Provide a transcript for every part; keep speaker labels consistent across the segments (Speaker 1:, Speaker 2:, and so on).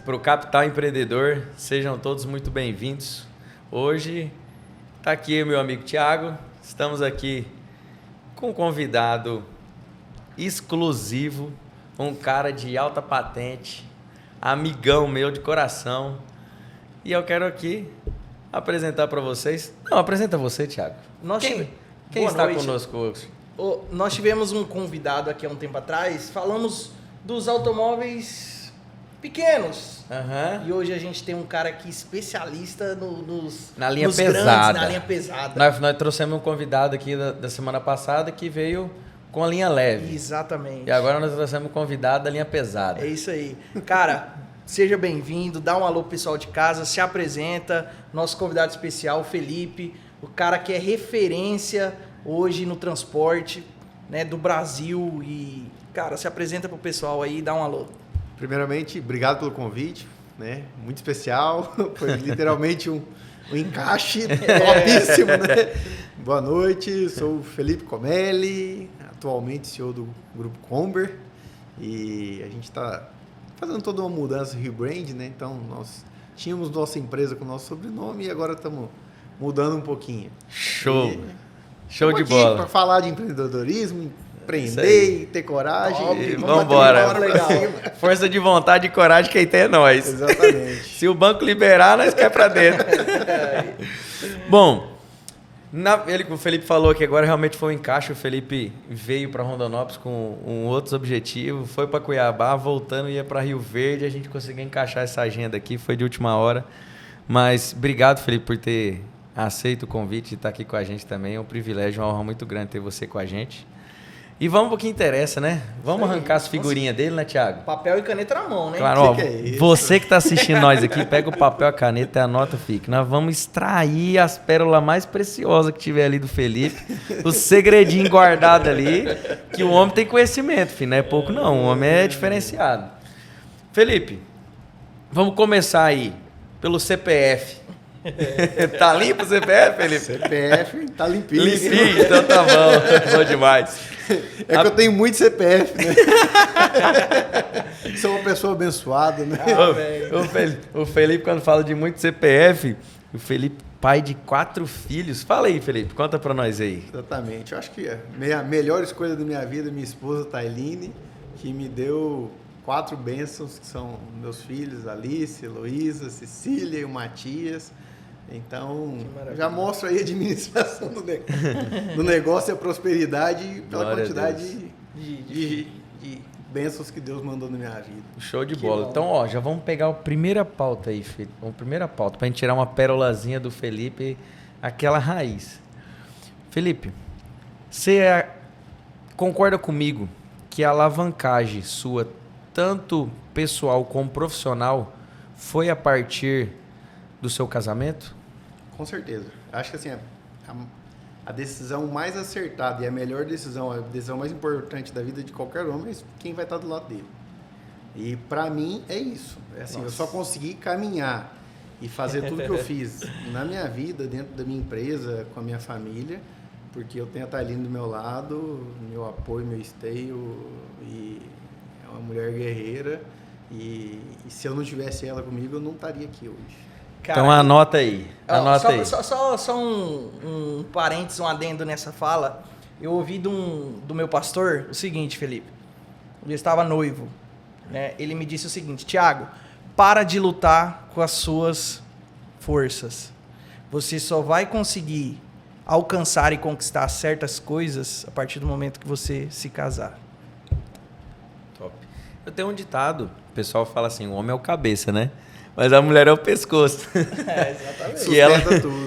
Speaker 1: para o Capital Empreendedor. Sejam todos muito bem-vindos. Hoje está aqui meu amigo Thiago. Estamos aqui com um convidado exclusivo, um cara de alta patente, amigão meu de coração. E eu quero aqui apresentar para vocês... Não, apresenta você, Thiago. Quem está conosco hoje?
Speaker 2: Nós tivemos um convidado aqui há um tempo atrás, falamos dos automóveis pequenos.
Speaker 1: Uhum.
Speaker 2: E hoje a gente tem um cara aqui especialista
Speaker 1: na linha
Speaker 2: nos
Speaker 1: pesada.
Speaker 2: Grandes, na linha pesada.
Speaker 1: Nós trouxemos um convidado aqui da semana passada que veio com a linha leve.
Speaker 2: Exatamente.
Speaker 1: E agora nós trouxemos um convidado da linha pesada.
Speaker 2: É isso aí. Cara, seja bem-vindo, dá um alô pro pessoal de casa, se apresenta. Nosso convidado especial, Felipe, o cara que é referência hoje no transporte, né, do Brasil. E, cara, se apresenta pro pessoal aí, dá um alô.
Speaker 3: Primeiramente, obrigado pelo convite, né? Muito especial, foi literalmente um encaixe topíssimo, né? Boa noite, sou o Felipe Comelli, atualmente CEO do Grupo Comber, e a gente está fazendo toda uma mudança, rebrand, né? Então, nós tínhamos nossa empresa com o nosso sobrenome e agora estamos mudando um pouquinho.
Speaker 1: Show! Show de
Speaker 3: aqui
Speaker 1: bola!
Speaker 3: Para falar de empreendedorismo, empreender, ter coragem.
Speaker 1: Vamos embora. Força de vontade e coragem, quem tem é nós.
Speaker 3: Exatamente.
Speaker 1: Se o banco liberar, nós quer para dentro. Bom, o Felipe falou que agora realmente foi um encaixe. O Felipe veio para Rondonópolis com outros objetivos, foi para Cuiabá, voltando ia para Rio Verde. A gente conseguiu encaixar essa agenda aqui, foi de última hora. Mas obrigado, Felipe, por ter aceito o convite e estar aqui com a gente também. É um privilégio, uma honra muito grande ter você com a gente. E vamos pro que interessa, né? Vamos arrancar as figurinhas dele, né, Thiago?
Speaker 2: Papel e caneta na mão, né?
Speaker 1: Claro, ó, você que está assistindo nós aqui, pega o papel, a caneta e anota, fica. Nós vamos extrair as pérolas mais preciosas que tiver ali do Felipe, o segredinho guardado ali, que o homem tem conhecimento, filho, não é pouco não, o homem é diferenciado. Felipe, vamos começar aí pelo CPF. Tá limpo o CPF, Felipe?
Speaker 3: CPF tá limpinho.
Speaker 1: Limpinho, então tá bom, bom demais.
Speaker 3: É que eu tenho muito CPF, né? Sou uma pessoa abençoada, né?
Speaker 1: O Felipe, quando fala de muito CPF, o Felipe, pai de 4 filhos. Fala aí, Felipe, conta pra nós aí.
Speaker 3: Exatamente. Eu acho que a melhor escolha da minha vida, minha esposa, Tailine, que me deu 4 bênçãos, que são meus filhos, Alice, Heloísa, Cecília e o Matias. Então, já mostra aí a administração do negócio e a prosperidade pela
Speaker 1: Glória
Speaker 3: quantidade de bênçãos que Deus mandou na minha vida.
Speaker 1: Show de bola. Então, ó, já vamos pegar a primeira pauta aí, Felipe. A primeira pauta, pra gente tirar uma pérolazinha do Felipe, aquela raiz. Felipe, você concorda comigo que a alavancagem sua, tanto pessoal como profissional, foi a partir do seu casamento?
Speaker 3: Com certeza. Acho que assim, a decisão mais acertada e a melhor decisão, a decisão mais importante da vida de qualquer homem é quem vai estar do lado dele. E para mim é isso. É assim, eu só consegui caminhar e fazer tudo que eu fiz na minha vida, dentro da minha empresa, com a minha família, porque eu tenho a Thaline do meu lado, meu apoio, meu esteio, e é uma mulher guerreira. E se eu não tivesse ela comigo, eu não estaria aqui hoje.
Speaker 1: Cara, então anota aí. Anota aí.
Speaker 2: Só um parênteses, um adendo nessa fala. Eu ouvi do meu pastor o seguinte, Felipe. Eu estava noivo. Né? Ele me disse o seguinte: Thiago, para de lutar com as suas forças. Você só vai conseguir alcançar e conquistar certas coisas a partir do momento que você se casar.
Speaker 1: Top. Eu tenho um ditado. O pessoal fala assim, o homem é o cabeça, né? Mas a mulher é o pescoço.
Speaker 2: Exatamente.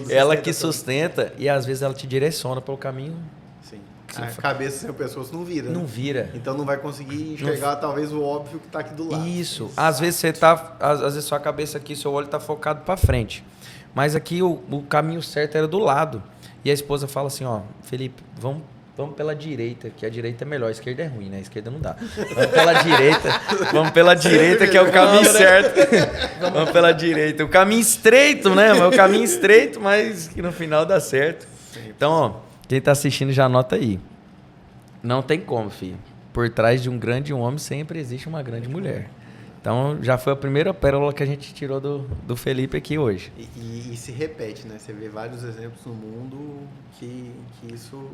Speaker 1: E ela que sustenta e às vezes ela te direciona pelo caminho.
Speaker 3: Sim. A cabeça sem o pescoço não vira.
Speaker 1: Não
Speaker 3: né?
Speaker 1: vira.
Speaker 3: Então não vai conseguir enxergar talvez o óbvio que está aqui do lado.
Speaker 1: Isso. Às vezes você tá, às vezes sua cabeça aqui, seu olho está focado para frente. Mas aqui o caminho certo era do lado. E a esposa fala assim, ó, Felipe, vamos pela direita, que a direita é melhor, a esquerda é ruim, né? A esquerda não dá. Vamos pela direita, que é o caminho certo. Vamos pela direita. O caminho estreito, né? O caminho estreito, mas que no final dá certo. Então, ó, quem tá assistindo já anota aí. Não tem como, filho. Por trás de um grande homem sempre existe uma grande mulher.
Speaker 3: Então,
Speaker 1: Então, já foi a primeira pérola que a gente tirou do Felipe aqui hoje.
Speaker 3: e se repete, né? Você vê vários exemplos no mundo que isso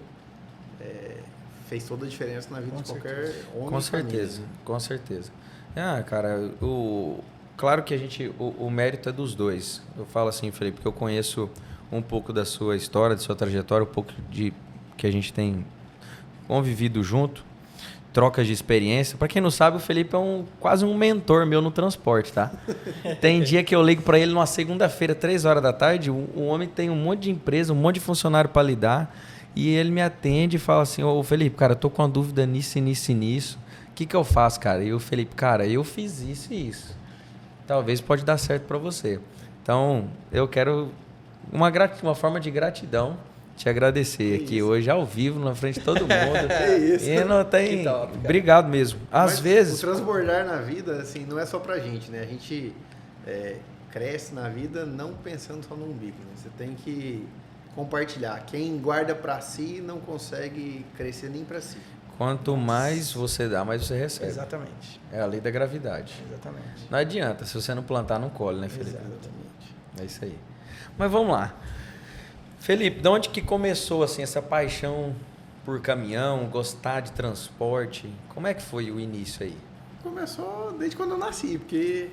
Speaker 3: fez toda a diferença na vida
Speaker 2: Com
Speaker 3: de qualquer homem.
Speaker 1: Com
Speaker 3: e família.
Speaker 1: certeza, com certeza. Ah, cara, claro que o mérito é dos dois. Eu falo assim, Felipe, que eu conheço um pouco da sua história, da sua trajetória, um pouco de que a gente tem convivido junto, trocas de experiência. Para quem não sabe, o Felipe é quase um mentor meu no transporte, tá? Tem dia que eu ligo para ele numa segunda-feira, 3 horas da tarde, o homem tem um monte de empresa, um monte de funcionário para lidar, e ele me atende e fala assim, ô Felipe, cara, eu tô com uma dúvida nisso, nisso e nisso. O que eu faço, cara? E o Felipe, cara, eu fiz isso e isso. Talvez pode dar certo para você. Então, eu quero uma forma de gratidão te agradecer aqui hoje ao vivo na frente de todo mundo.
Speaker 3: É isso.
Speaker 1: E não tem.
Speaker 2: Que top, cara.
Speaker 1: Obrigado mesmo. Às
Speaker 3: Mas
Speaker 1: vezes.
Speaker 3: o transbordar na vida, assim, não é só pra gente, né? A gente cresce na vida não pensando só no umbigo, né? Você tem que compartilhar. Quem guarda pra si não consegue crescer nem pra si.
Speaker 1: Quanto mais você dá, mais você recebe.
Speaker 2: Exatamente.
Speaker 1: É a lei da gravidade.
Speaker 2: Exatamente.
Speaker 1: Não adianta. Se você não plantar, não colhe, né, Felipe?
Speaker 3: Exatamente.
Speaker 1: É isso aí. Mas vamos lá. Felipe, de onde que começou assim essa paixão por caminhão, gostar de transporte? Como é que foi o início aí?
Speaker 3: Começou desde quando eu nasci, porque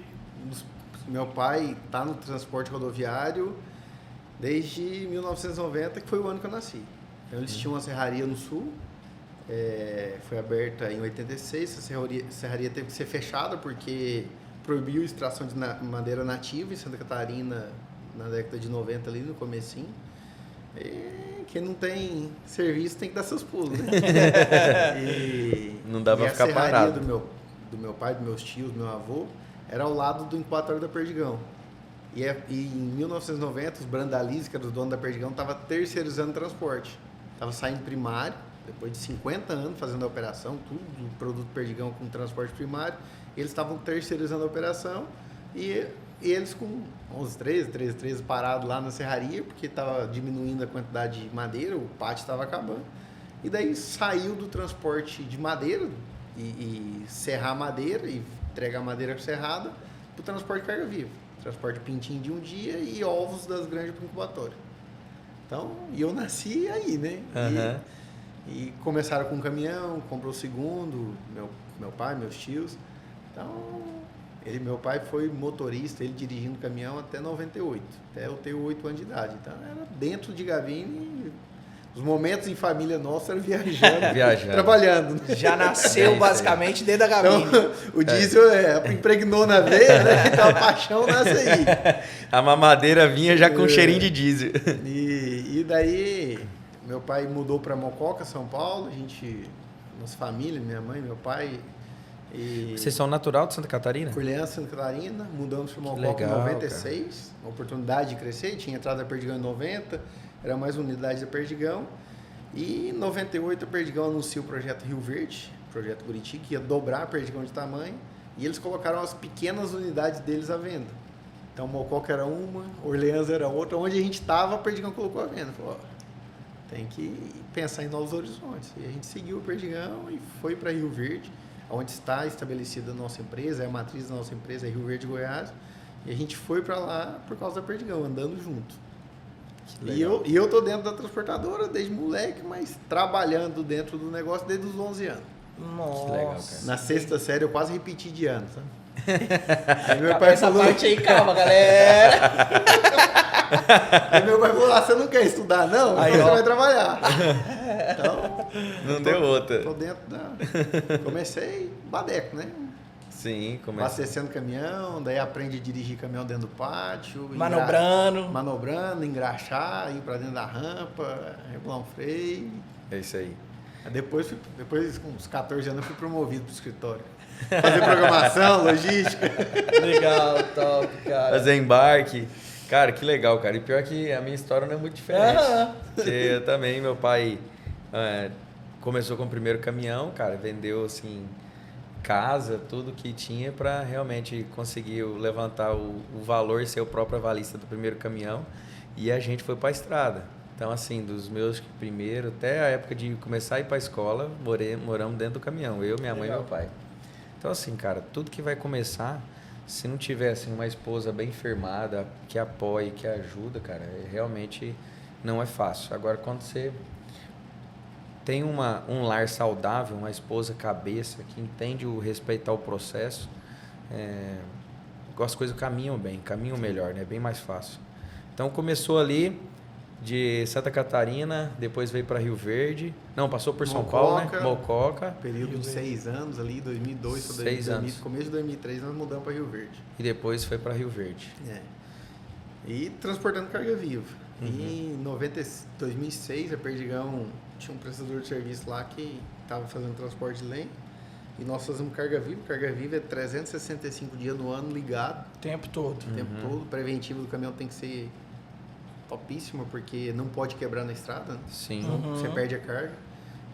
Speaker 3: meu pai está no transporte rodoviário desde 1990, que foi o ano que eu nasci. Então, eles tinham uma serraria no sul, foi aberta em 86, a serraria teve que ser fechada porque proibiu a extração de madeira nativa em Santa Catarina na década de 90, ali no comecinho. E quem não tem serviço tem que dar seus pulos, né?
Speaker 1: Não dá pra ficar
Speaker 3: a serraria
Speaker 1: parado.
Speaker 3: do meu pai, dos meus tios, do meu avô, era ao lado do incubatório da Perdigão. E em 1990, os Brandalize, que era o dono da Perdigão, estava terceirizando o transporte. Estava saindo primário, depois de 50 anos fazendo a operação, tudo do produto Perdigão com transporte primário. Eles estavam terceirizando a operação e eles com 13 parados lá na serraria, porque estava diminuindo a quantidade de madeira, o pátio estava acabando. E daí saiu do transporte de madeira e serrar madeira e entregar madeira serrada para o transporte de carga viva. Transporte de pintinho de um dia e ovos das granjas para o incubatório. Então, eu nasci aí, né?
Speaker 1: Uhum.
Speaker 3: E começaram com um caminhão, comprou o segundo, meu pai, meus tios. Então, meu pai foi motorista, ele dirigindo caminhão até 98, até eu ter 8 anos de idade. Então, era dentro de Gavine, os momentos em família nossa eram viajando, trabalhando. Né?
Speaker 2: Já nasceu basicamente dentro da cabine.
Speaker 3: Então, o diesel impregnou na veia, né? Então a paixão nasce aí.
Speaker 1: A mamadeira vinha já com cheirinho de diesel.
Speaker 3: E daí, meu pai mudou para Mococa, São Paulo, nossa família, minha mãe, meu pai.
Speaker 1: Vocês são natural de Santa Catarina?
Speaker 3: Orleans, Santa Catarina, mudamos para Mococa
Speaker 1: legal,
Speaker 3: em 96, uma oportunidade de crescer, tinha entrado a Perdigão em 90, era mais unidade da Perdigão, e em 98 a Perdigão anuncia o projeto Rio Verde, projeto Buriti, que ia dobrar a Perdigão de tamanho, e eles colocaram as pequenas unidades deles à venda. Então Mococa era uma, Orleans era outra, onde a gente estava, a Perdigão colocou à venda, falou, tem que pensar em novos horizontes, e a gente seguiu a Perdigão e foi para Rio Verde, onde está estabelecida a nossa empresa, a matriz da nossa empresa é Rio Verde, Goiás, e a gente foi para lá por causa da Perdigão, andando junto. E eu tô dentro da transportadora desde moleque, mas trabalhando dentro do negócio desde os 11 anos.
Speaker 2: Nossa.
Speaker 1: Que legal, cara.
Speaker 3: Na sexta série eu quase repeti de ano, sabe? Aí
Speaker 2: meu pai falou... Essa parte aí, calma, galera.
Speaker 3: Aí meu pai falou, você não quer estudar não? Aí então você vai trabalhar. Então...
Speaker 1: Não deu outra.
Speaker 3: Tô dentro comecei badeco, né?
Speaker 1: Sim,
Speaker 3: Abastecendo caminhão, daí aprende a dirigir caminhão dentro do pátio.
Speaker 2: Manobrando,
Speaker 3: engraxar, ir pra dentro da rampa, regular um freio.
Speaker 1: É isso aí.
Speaker 3: Depois, com uns 14 anos, eu fui promovido pro escritório. Fazer programação, logística.
Speaker 2: Legal, top, cara.
Speaker 1: Fazer embarque. Cara, que legal, cara. E pior que a minha história não é muito diferente. Porque eu também, meu pai começou com o primeiro caminhão, cara, vendeu assim casa, tudo que tinha para realmente conseguir levantar o valor e ser o próprio avalista do primeiro caminhão. E a gente foi para a estrada. Então, assim, dos meus primeiro até a época de começar a ir para a escola, moramos dentro do caminhão. Eu, minha mãe e meu pai. Então, assim, cara, tudo que vai começar, se não tiver assim, uma esposa bem firmada, que apoie, que ajuda, cara, realmente não é fácil. Agora, quando você tem um lar saudável, uma esposa cabeça, que entende respeitar o processo, as coisas caminham bem, caminham melhor, né? Bem mais fácil. Então, começou ali de Santa Catarina, depois veio para Rio Verde. Não, passou por São Paulo, né? Mococa.
Speaker 3: Período de 6 anos ali, 2002 para 2000, começo de 2003, nós mudamos para Rio Verde.
Speaker 1: E depois foi para Rio Verde.
Speaker 3: E transportando carga viva. Em 2006, a Perdigão tinha um prestador de serviço lá que estava fazendo transporte de lenha. E nós fazemos carga viva. Carga viva é 365 dias no ano ligado.
Speaker 2: O tempo todo.
Speaker 3: O tempo todo. O preventivo do caminhão tem que ser topíssimo, porque não pode quebrar na estrada. Né?
Speaker 1: Sim.
Speaker 3: Então, você perde a carga.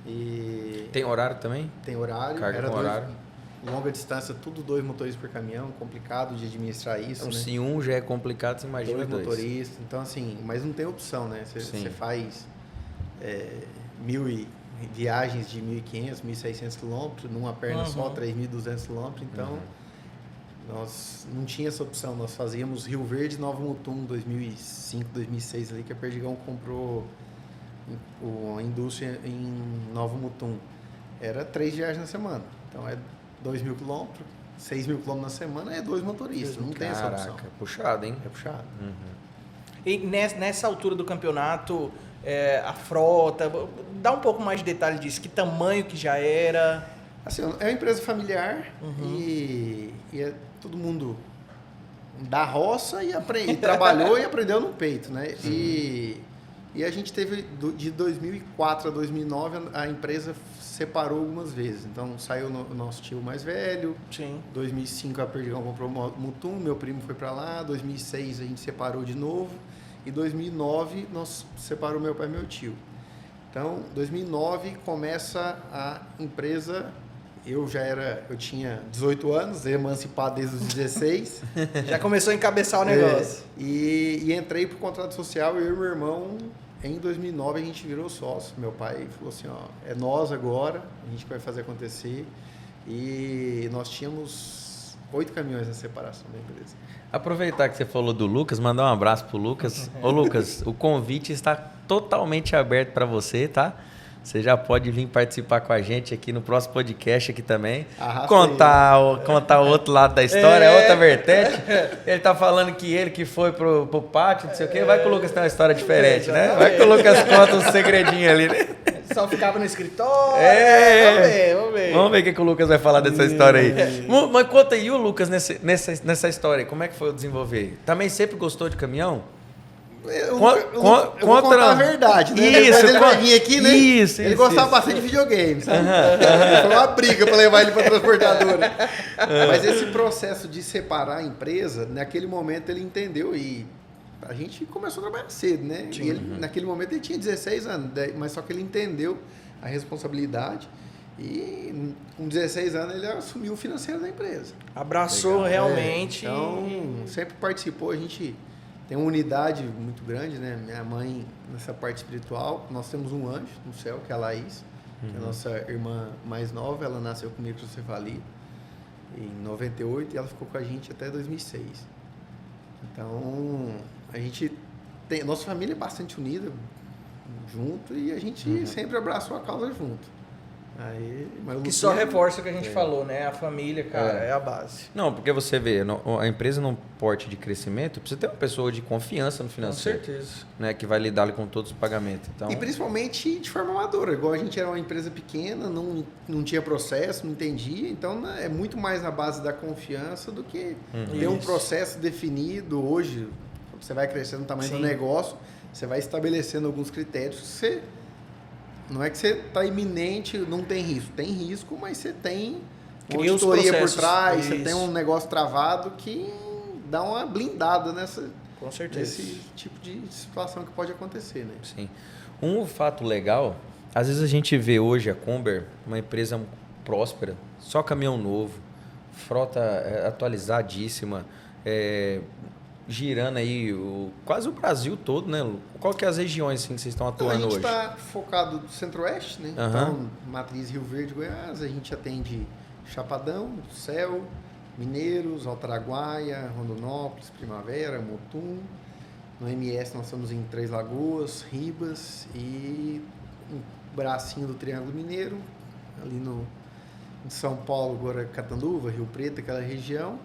Speaker 3: E
Speaker 1: tem horário também?
Speaker 3: Tem horário.
Speaker 1: Carga com horário.
Speaker 3: Longa distância, tudo 2 motoristas por caminhão. Complicado de administrar isso,
Speaker 1: então,
Speaker 3: né?
Speaker 1: Se um já é complicado, você imagina
Speaker 3: 2 motoristas. Então, assim, mas não tem opção, né? Você faz viagens de 1.500, 1.600 quilômetros numa perna só, 3.200 quilômetros. Então, nós não tinha essa opção. Nós fazíamos Rio Verde e Nova Mutum, 2005, 2006, ali, que a Perdigão comprou a indústria em Nova Mutum. Era 3 viagens na semana. Então, 2.000 quilômetros, 6.000 quilômetros na semana, 2 motoristas. Não tem essa opção.
Speaker 1: Caraca, puxado, hein?
Speaker 3: É puxado.
Speaker 2: E nessa altura do campeonato, a frota, dá um pouco mais de detalhe disso. Que tamanho que já era?
Speaker 3: Assim, é uma empresa familiar e é todo mundo da roça e trabalhou e aprendeu no peito, né? E a gente teve, de 2004 a 2009, a empresa separou algumas vezes. Então, saiu o nosso tio mais velho.
Speaker 2: Sim.
Speaker 3: 2005, a Perdigão comprou Mutum, meu primo foi para lá. 2006, a gente separou de novo. E 2009, nós separou meu pai e meu tio. Então, 2009, começa a empresa... Eu tinha 18 anos, emancipado desde os 16.
Speaker 2: Já começou a encabeçar o negócio.
Speaker 3: E entrei pro contrato social, eu e meu irmão, em 2009 a gente virou sócio. Meu pai falou assim, é nós agora, a gente vai fazer acontecer. E nós tínhamos 8 caminhões na separação da empresa.
Speaker 1: Aproveitar que você falou do Lucas, mandar um abraço pro Lucas. Ô Lucas, o convite está totalmente aberto para você, tá? Você já pode vir participar com a gente aqui no próximo podcast aqui também. Contar o outro lado da história, outra vertente. Ele tá falando que foi pro pátio, não sei o quê. Vai que o Lucas tem uma história diferente, né? Vai que o Lucas conta um segredinho ali, né?
Speaker 2: Só ficava no escritório. Vamos ver.
Speaker 1: Vamos ver o que o Lucas vai falar dessa história aí. Mas conta aí o Lucas nessa história. Como é que foi o desenvolver? Também sempre gostou de caminhão?
Speaker 3: Eu vou contar a verdade, né?
Speaker 1: Isso,
Speaker 3: ele vai vir aqui, né? Ele gostava bastante de videogame, sabe? Foi uma briga para levar ele para a transportadora. Mas esse processo de separar a empresa, naquele momento ele entendeu e a gente começou a trabalhar cedo, né? E ele, naquele momento ele tinha 16 anos, mas só que ele entendeu a responsabilidade e com 16 anos ele assumiu o financeiro da empresa.
Speaker 2: Abraçou realmente.
Speaker 3: Então, sempre participou, a gente... Tem uma unidade muito grande, né? Minha mãe, nessa parte espiritual, nós temos um anjo no céu, que é a Laís, que é a nossa irmã mais nova. Ela nasceu com microcefalia em 98 e ela ficou com a gente até 2006. Então, nossa família é bastante unida, junto, e a gente sempre abraçou a causa junto.
Speaker 2: Que só reforça o que a gente falou, né? A família, cara, é a base.
Speaker 1: Não, porque você vê, a empresa num porte de crescimento, precisa ter uma pessoa de confiança no financeiro.
Speaker 2: Com certeza.
Speaker 1: Né, que vai lidar com todos os pagamentos. Então...
Speaker 3: E principalmente de forma amadora. Igual a gente era uma empresa pequena, não tinha processo, não entendia. Então, é muito mais na base da confiança do que ter um processo definido. Hoje, você vai crescendo o tamanho do negócio, você vai estabelecendo alguns critérios. Não é que você está iminente, não tem risco. Tem risco, mas você tem uma auditoria por trás, você tem um negócio travado que dá uma blindada
Speaker 2: Com certeza.
Speaker 3: nesse tipo de situação que pode acontecer, né?
Speaker 1: Sim. Um fato legal, às vezes a gente vê hoje a Comber, uma empresa próspera, só caminhão novo, frota atualizadíssima, girando aí quase o Brasil todo, né? Qual que é as regiões assim, que vocês estão atuando hoje?
Speaker 3: A gente está focado no Centro-Oeste, né? Então, Matriz, Rio Verde, Goiás, a gente atende Chapadão, Céu, Mineiros, Altaraguaia, Rondonópolis, Primavera, Mutum. No MS nós estamos em Três Lagoas, Ribas e um bracinho do Triângulo Mineiro, ali em São Paulo, agora Catanduva, Rio Preto, aquela região.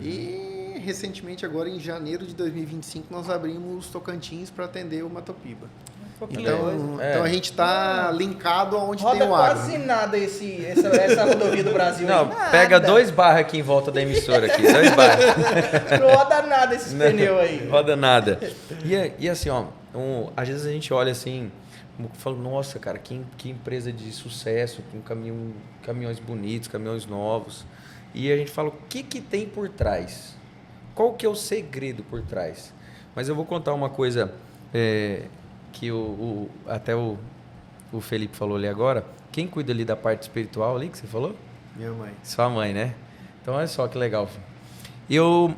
Speaker 3: E recentemente, agora em janeiro de 2025, nós abrimos Tocantins para atender o Matopiba. Então a gente está linkado aonde
Speaker 2: Roda
Speaker 3: tem o agro.
Speaker 2: quase nada essa rodovia do Brasil.
Speaker 1: Não,
Speaker 2: aí. Nada.
Speaker 1: pega 2 barros aqui em volta da emissora aqui, 2 barros.
Speaker 2: Não roda nada esses pneus aí.
Speaker 1: Roda nada. E assim, ó, às vezes a gente olha assim, fala, nossa, cara, que empresa de sucesso, com caminhões bonitos, caminhões novos. E a gente fala, o que tem por trás? Qual que é o segredo por trás? Mas eu vou contar uma coisa que até o Felipe falou ali agora. Quem cuida ali da parte espiritual ali que você falou?
Speaker 3: Minha mãe.
Speaker 1: Sua mãe, né? Então olha só que legal.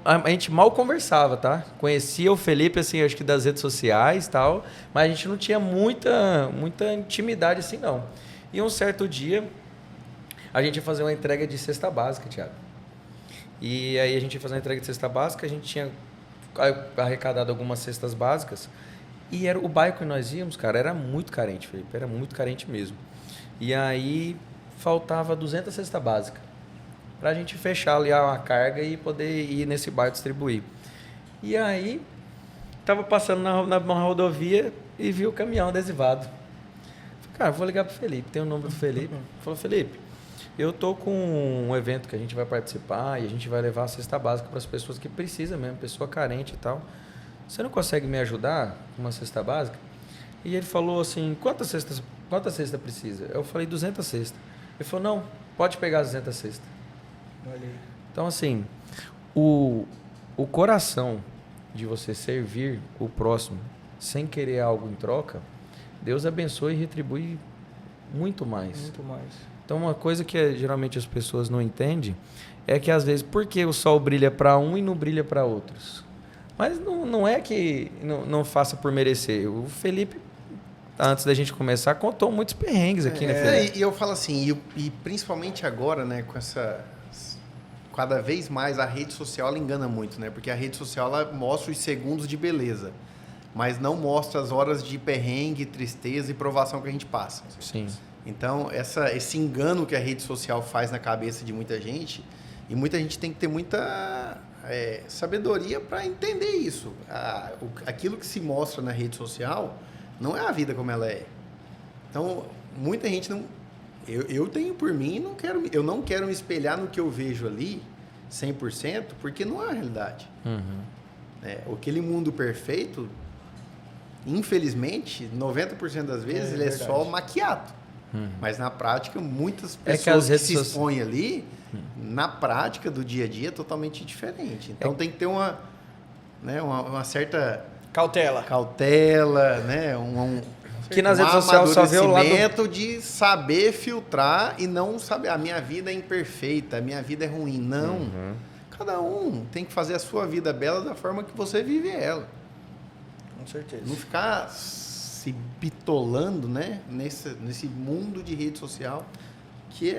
Speaker 1: A gente mal conversava, tá? Conhecia o Felipe, assim, acho que das redes sociais e tal, mas a gente não tinha muita intimidade assim, não. E um certo dia, a gente ia fazer uma entrega de cesta básica, Thiago. E aí a gente ia fazer uma entrega de cesta básica, a gente tinha arrecadado algumas cestas básicas, e o bairro que nós íamos, cara, era muito carente, Felipe, era muito carente mesmo. E aí faltava 200 cestas básicas para a gente fechar ali a carga e poder ir nesse bairro distribuir. E aí, estava passando na rodovia e vi o caminhão adesivado. Falei, cara, vou ligar pro Felipe, tem o nome do Felipe. Falou, Felipe, eu tô com um evento que a gente vai participar e a gente vai levar a cesta básica para as pessoas que precisam mesmo, pessoa carente e tal. Você não consegue me ajudar com uma cesta básica? E ele falou assim, quantas cestas precisa? Eu falei, 200 cestas. Ele falou, não, pode pegar as 200 cestas. Então, assim, o coração de você servir o próximo sem querer algo em troca, Deus abençoa e retribui muito mais.
Speaker 2: Muito mais.
Speaker 1: Então, uma coisa que geralmente as pessoas não entendem é que, às vezes, por que o sol brilha para um e não brilha para outros? Mas não é que não faça por merecer. O Felipe, antes da gente começar, contou muitos perrengues aqui, né, Felipe?
Speaker 3: E eu falo assim, e principalmente agora, né, com essa... Cada vez mais a rede social ela engana muito, né? Porque a rede social ela mostra os segundos de beleza, mas não mostra as horas de perrengue, tristeza e provação que a gente passa.
Speaker 1: Sim.
Speaker 3: Então, esse engano que a rede social faz na cabeça de muita gente, e muita gente tem que ter muita sabedoria para entender isso. Aquilo que se mostra na rede social não é a vida como ela é. Então, muita gente não... Eu tenho por mim, eu não quero me espelhar no que eu vejo ali, 100%, porque não é a realidade. Aquele mundo perfeito, infelizmente, 90% das vezes, ele é só maquiado. Mas na prática, muitas pessoas que se expõem ali, na prática do dia a dia, é totalmente diferente. Então tem que ter uma certa...
Speaker 2: Cautela,
Speaker 3: né?
Speaker 1: Que nas redes sociais só vê o lado
Speaker 3: de saber filtrar e não saber a minha vida é imperfeita, a minha vida é ruim. Não. Cada um tem que fazer a sua vida bela da forma que você vive ela.
Speaker 2: com certeza.
Speaker 3: Não ficar se bitolando, né, nesse mundo de rede social que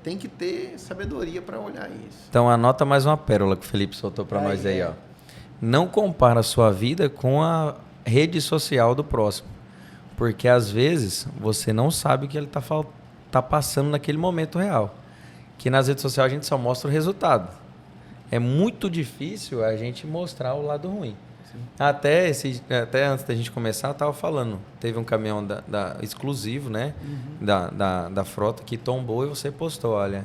Speaker 3: tem que ter sabedoria para olhar isso.
Speaker 1: Então anota mais uma pérola que o Felipe soltou para nós aí, ó. Não compara a sua vida com a rede social do próximo. Porque, às vezes, você não sabe o que ele tá passando naquele momento real. Que nas redes sociais a gente só mostra o resultado. É muito difícil a gente mostrar o lado ruim. Até antes da gente começar, eu estava falando. Teve um caminhão exclusivo, né? Da frota que tombou e você postou, olha.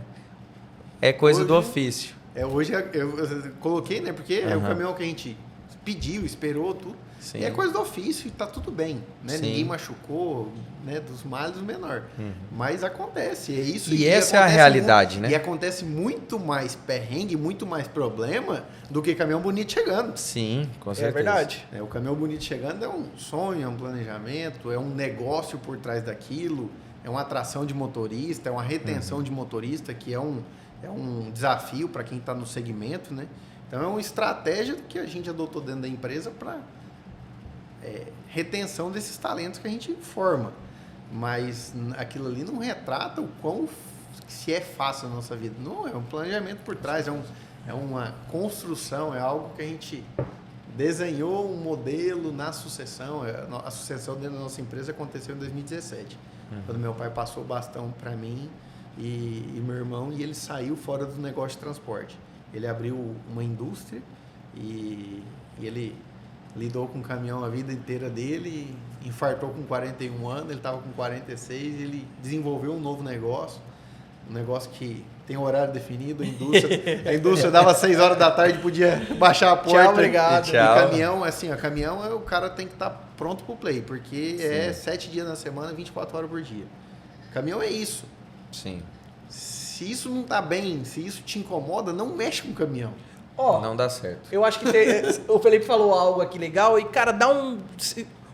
Speaker 1: É coisa hoje, do ofício.
Speaker 3: Hoje eu coloquei, né? Porque é o caminhão que a gente pediu, esperou, tudo. Sim. E é coisa do ofício e tá tudo bem, né? Ninguém machucou, né? Dos males o menor. Mas acontece, é isso.
Speaker 1: E essa é a realidade, né?
Speaker 3: E acontece muito mais perrengue, muito mais problema do que caminhão bonito chegando.
Speaker 1: Sim, com certeza.
Speaker 2: É verdade.
Speaker 3: O caminhão bonito chegando é um sonho, é um planejamento, é um negócio por trás daquilo, é uma atração de motorista, é uma retenção de motorista, que é um desafio para quem está no segmento, né? Então é uma estratégia que a gente adotou dentro da empresa para retenção desses talentos que a gente forma. Mas aquilo ali não retrata o quão se é fácil na nossa vida. Não, é um planejamento por trás, é uma construção, é algo que a gente desenhou um modelo na sucessão. A sucessão dentro da nossa empresa aconteceu em 2017, quando meu pai passou o bastão para mim e meu irmão, e ele saiu fora do negócio de transporte. Ele abriu uma indústria e ele lidou com caminhão a vida inteira dele, infartou com 41 anos, ele estava com 46, ele desenvolveu um novo negócio, um negócio que tem horário definido, a indústria dava 6 horas da tarde, podia baixar a porta.
Speaker 2: Tchau, obrigado.
Speaker 3: E caminhão, assim, o caminhão, o cara tem que estar pronto pro play, porque é 7 dias na semana, 24 horas por dia. Caminhão é isso.
Speaker 1: Sim.
Speaker 2: Se isso não tá bem, se isso te incomoda, não mexe com o caminhão.
Speaker 1: Não dá certo.
Speaker 2: Eu acho que o Felipe falou algo aqui legal e, cara, dá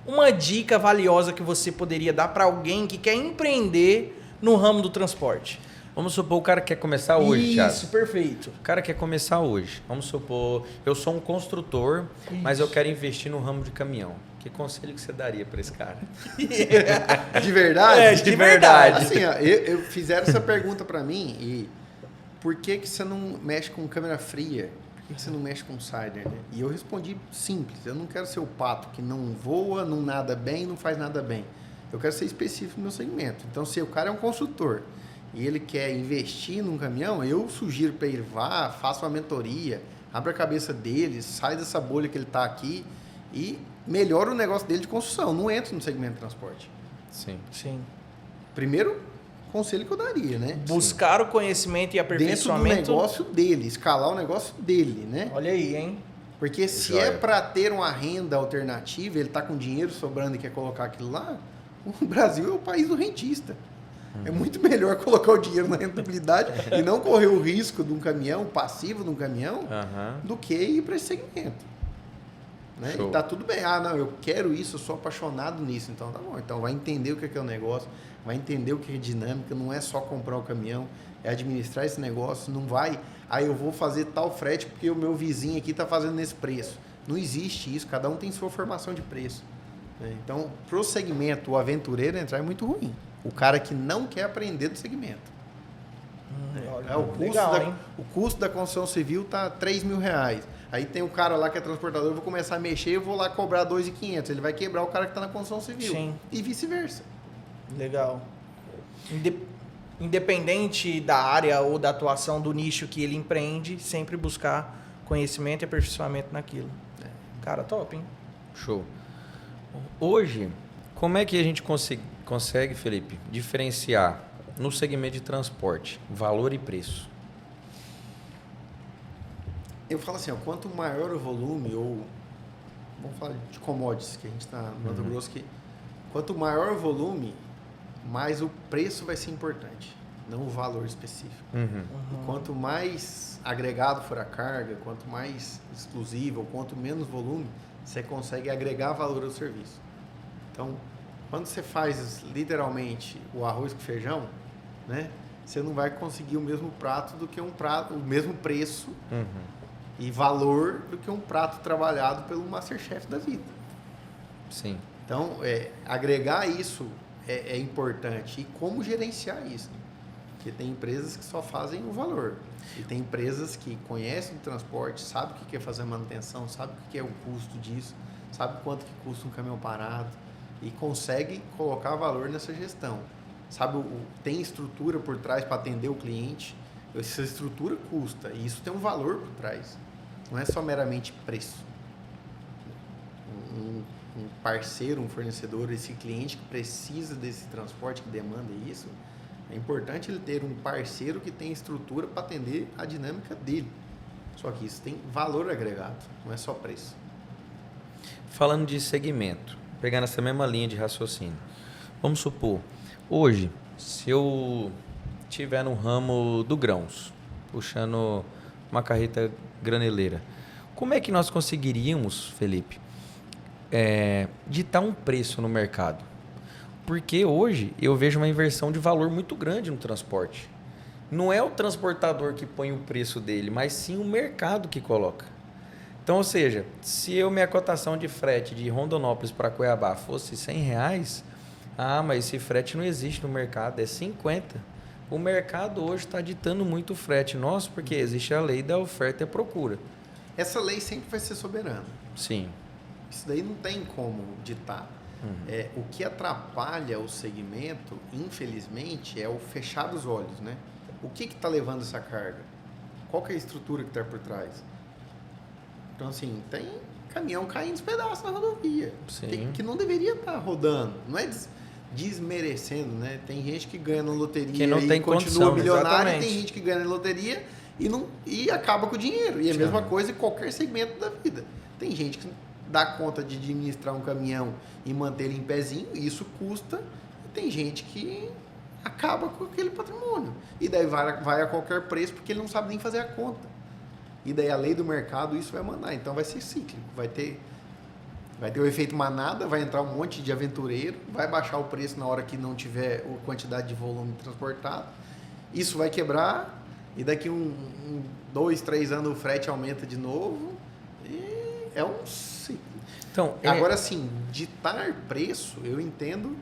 Speaker 2: uma dica valiosa que você poderia dar para alguém que quer empreender no ramo do transporte.
Speaker 1: Vamos supor, o cara quer começar hoje, Thiago.
Speaker 2: Isso, perfeito.
Speaker 1: O cara quer começar hoje. Vamos supor, eu sou um construtor, mas eu quero investir no ramo de caminhão. Que conselho que você daria para esse cara?
Speaker 3: De verdade?
Speaker 2: De verdade.
Speaker 3: Assim, ó, eu fizeram essa pergunta para mim e por que você não mexe com câmera fria? Por que você não mexe com sider? Né? E eu respondi simples, eu não quero ser o pato que não voa, não nada bem, não faz nada bem. Eu quero ser específico no meu segmento. Então, se o cara é um construtor e ele quer investir num caminhão, eu sugiro para ele vá, faça uma mentoria, abra a cabeça dele, sai dessa bolha que ele está aqui e melhora o negócio dele de construção. Não entra no segmento de transporte.
Speaker 2: Sim.
Speaker 3: Primeiro conselho que eu daria, né?
Speaker 2: Buscar o conhecimento e aperfeiçoamento.
Speaker 3: Dentro do negócio dele, escalar o negócio dele, né?
Speaker 2: Olha aí, hein?
Speaker 3: Porque se é para ter uma renda alternativa, ele está com dinheiro sobrando e quer colocar aquilo lá, o Brasil é o país do rentista. É muito melhor colocar o dinheiro na rentabilidade e não correr o risco de um caminhão, passivo de um caminhão, do que ir para esse segmento. Né? E tá tudo bem. Não, eu quero isso, eu sou apaixonado nisso. Então tá bom. Então vai entender o que é o negócio, vai entender o que é dinâmica, não é só comprar o caminhão, é administrar esse negócio, não vai, eu vou fazer tal frete porque o meu vizinho aqui está fazendo nesse preço. Não existe isso, cada um tem sua formação de preço. Né? Então, pro segmento, o aventureiro entrar é muito ruim. O cara que não quer aprender do segmento. O custo da construção civil tá R$3.000. Aí tem o cara lá que é transportador, eu vou começar a mexer, eu vou lá cobrar R$2.500. Ele vai quebrar o cara que está na construção civil.
Speaker 2: Sim.
Speaker 3: E vice-versa.
Speaker 2: Legal. Independente da área ou da atuação do nicho que ele empreende, sempre buscar conhecimento e aperfeiçoamento naquilo. Cara, top, hein?
Speaker 1: Show. Hoje, como é que a gente consegue, Felipe, diferenciar no segmento de transporte valor e preço?
Speaker 3: Eu falo assim, quanto maior o volume, ou vamos falar de commodities, que a gente está no Mato Grosso, que quanto maior o volume, mais o preço vai ser importante, não o valor específico. E quanto mais agregado for a carga, quanto mais exclusivo, ou quanto menos volume, você consegue agregar valor ao serviço. Então, quando você faz literalmente o arroz com feijão, né, você não vai conseguir o mesmo prato do que o mesmo preço e valor do que um prato trabalhado pelo Masterchef da vida.
Speaker 1: Sim.
Speaker 3: Então, agregar isso é importante. E como gerenciar isso? Porque tem empresas que só fazem o valor. E tem empresas que conhecem o transporte, sabem o que é fazer manutenção, sabem o que é o custo disso, sabem quanto que custa um caminhão parado e conseguem colocar valor nessa gestão. Sabe, tem estrutura por trás para atender o cliente. Essa estrutura custa e isso tem um valor por trás. Não é só meramente preço. Um parceiro, um fornecedor, esse cliente que precisa desse transporte, que demanda isso, é importante ele ter um parceiro que tem estrutura para atender a dinâmica dele. Só que isso tem valor agregado, não é só preço.
Speaker 1: Falando de segmento, pegando essa mesma linha de raciocínio, vamos supor, hoje, se eu estiver no ramo do grãos, puxando uma carreta graneleira, como é que nós conseguiríamos, Felipe, ditar um preço no mercado? Porque hoje eu vejo uma inversão de valor muito grande no transporte. Não é o transportador que põe o preço dele, mas sim o mercado que coloca. Então, ou seja, se minha cotação de frete de Rondonópolis para Cuiabá fosse R$100, mas esse frete não existe no mercado, é 50. O mercado hoje está ditando muito o frete nosso, porque existe a lei da oferta e procura.
Speaker 3: Essa lei sempre vai ser soberana.
Speaker 1: Sim.
Speaker 3: Isso daí não tem como ditar. O que atrapalha o segmento, infelizmente, é o fechar dos olhos, né? O que está levando essa carga? Qual que é a estrutura que está por trás? Então, assim, tem caminhão caindo os pedaços na rodovia.
Speaker 1: Sim.
Speaker 3: Que não deveria estar rodando. Não é desmerecendo, né? Tem gente que ganha na loteria
Speaker 1: Que não tem
Speaker 3: continua
Speaker 1: condição,
Speaker 3: milionário,
Speaker 2: exatamente.
Speaker 3: tem gente que ganha na loteria e acaba com o dinheiro. E é a mesma coisa em qualquer segmento da vida. Tem gente que dá conta de administrar um caminhão e manter ele em pezinho, e isso custa. E tem gente que acaba com aquele patrimônio. E daí vai a qualquer preço porque ele não sabe nem fazer a conta. E daí a lei do mercado isso vai mandar. Então vai ser cíclico. Vai ter o efeito manada, vai entrar um monte de aventureiro, vai baixar o preço na hora que não tiver a quantidade de volume transportado. Isso vai quebrar e daqui 2, 3 anos o frete aumenta de novo. E é um ciclo.
Speaker 1: Então,
Speaker 3: Agora sim, ditar preço, eu entendo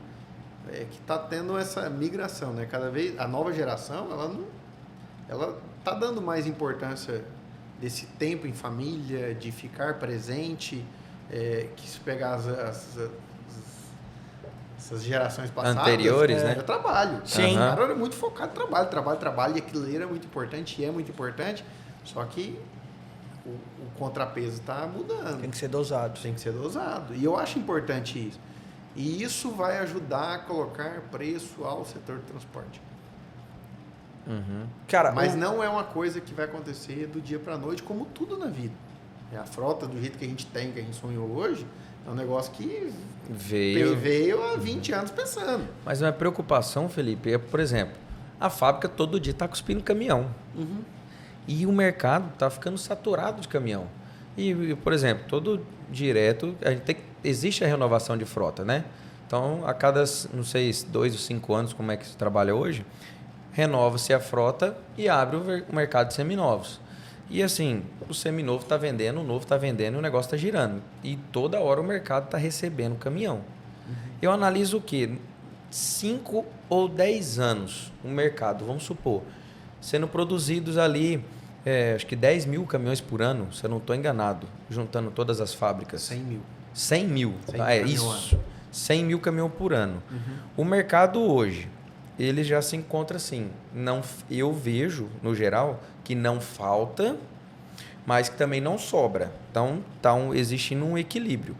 Speaker 3: que está tendo essa migração, né? Cada vez a nova geração, ela está dando mais importância desse tempo em família, de ficar presente, que se pegar essas gerações passadas...
Speaker 1: Anteriores, né?
Speaker 3: É trabalho.
Speaker 2: Sim.
Speaker 3: O cara era muito focado em trabalho, e aquilo era muito importante, e é muito importante, só que o contrapeso está mudando.
Speaker 2: Tem que ser dosado.
Speaker 3: Tem que ser dosado. E eu acho importante isso. E isso vai ajudar a colocar preço ao setor de transporte.
Speaker 2: Cara,
Speaker 3: Mas não é uma coisa que vai acontecer do dia para a noite, como tudo na vida. A frota, do jeito que a gente tem, que a gente sonhou hoje, é um negócio que veio há 20 anos pensando.
Speaker 1: Mas uma preocupação, Felipe, é, por exemplo, a fábrica todo dia está cuspindo caminhão. E o mercado está ficando saturado de caminhão. E, por exemplo, todo direto, existe a renovação de frota, né? Então, a cada, não sei, 2 ou 5 anos, como é que se trabalha hoje, renova-se a frota e abre o mercado de seminovos. E assim, o seminovo está vendendo, o novo está vendendo e o negócio está girando. E toda hora o mercado está recebendo caminhão. Eu analiso o quê? 5 ou 10 anos o mercado, vamos supor, sendo produzidos ali, acho que 10 mil caminhões por ano, se eu não estou enganado, juntando todas as fábricas.
Speaker 3: 100 mil.
Speaker 1: 100 mil.
Speaker 3: 100
Speaker 1: É
Speaker 3: caminhão
Speaker 1: isso. 100 mil caminhões por ano. O mercado hoje, ele já se encontra assim. Eu vejo, no geral, que não falta, mas que também não sobra. Então, está existindo um equilíbrio.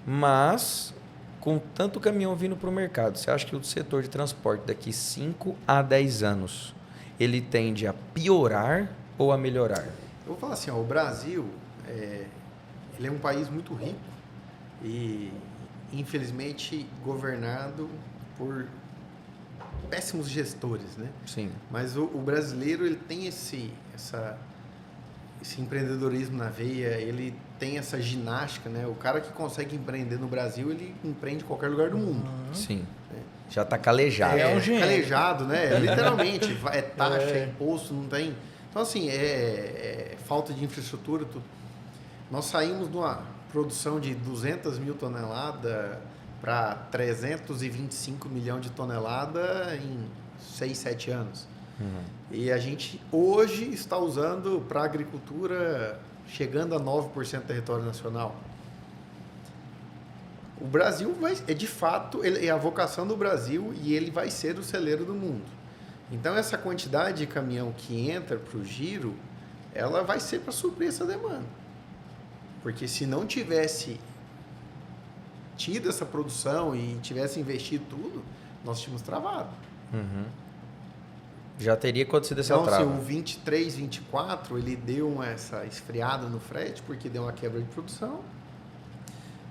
Speaker 1: Mas, com tanto caminhão vindo para o mercado, você acha que o setor de transporte daqui 5 a 10 anos, ele tende a piorar ou a melhorar?
Speaker 3: Eu vou falar assim, o Brasil, ele é um país muito rico e, infelizmente, governado por péssimos gestores, né?
Speaker 1: Sim.
Speaker 3: Mas o brasileiro, ele tem esse empreendedorismo na veia, ele tem essa ginástica, né? O cara que consegue empreender no Brasil, ele empreende em qualquer lugar do mundo.
Speaker 1: Sim. Já está calejado.
Speaker 2: É um gênio.
Speaker 3: Calejado, né? Literalmente, é taxa, é imposto, não tem... Então, assim, falta de infraestrutura, tudo. Nós saímos de uma produção de 200 mil toneladas para 325 milhões de toneladas em 6, 7 anos. E a gente hoje está usando para a agricultura chegando a 9% do território nacional. O Brasil de fato, é a vocação do Brasil e ele vai ser o celeiro do mundo. Então, essa quantidade de caminhão que entra para o giro, ela vai ser para suprir essa demanda. Porque se não tivesse tido essa produção e tivesse investido tudo, nós tínhamos travado.
Speaker 1: Já teria acontecido essa
Speaker 3: Então,
Speaker 1: trava.
Speaker 3: o 23, 24, ele deu essa esfriada no frete, porque deu uma quebra de produção.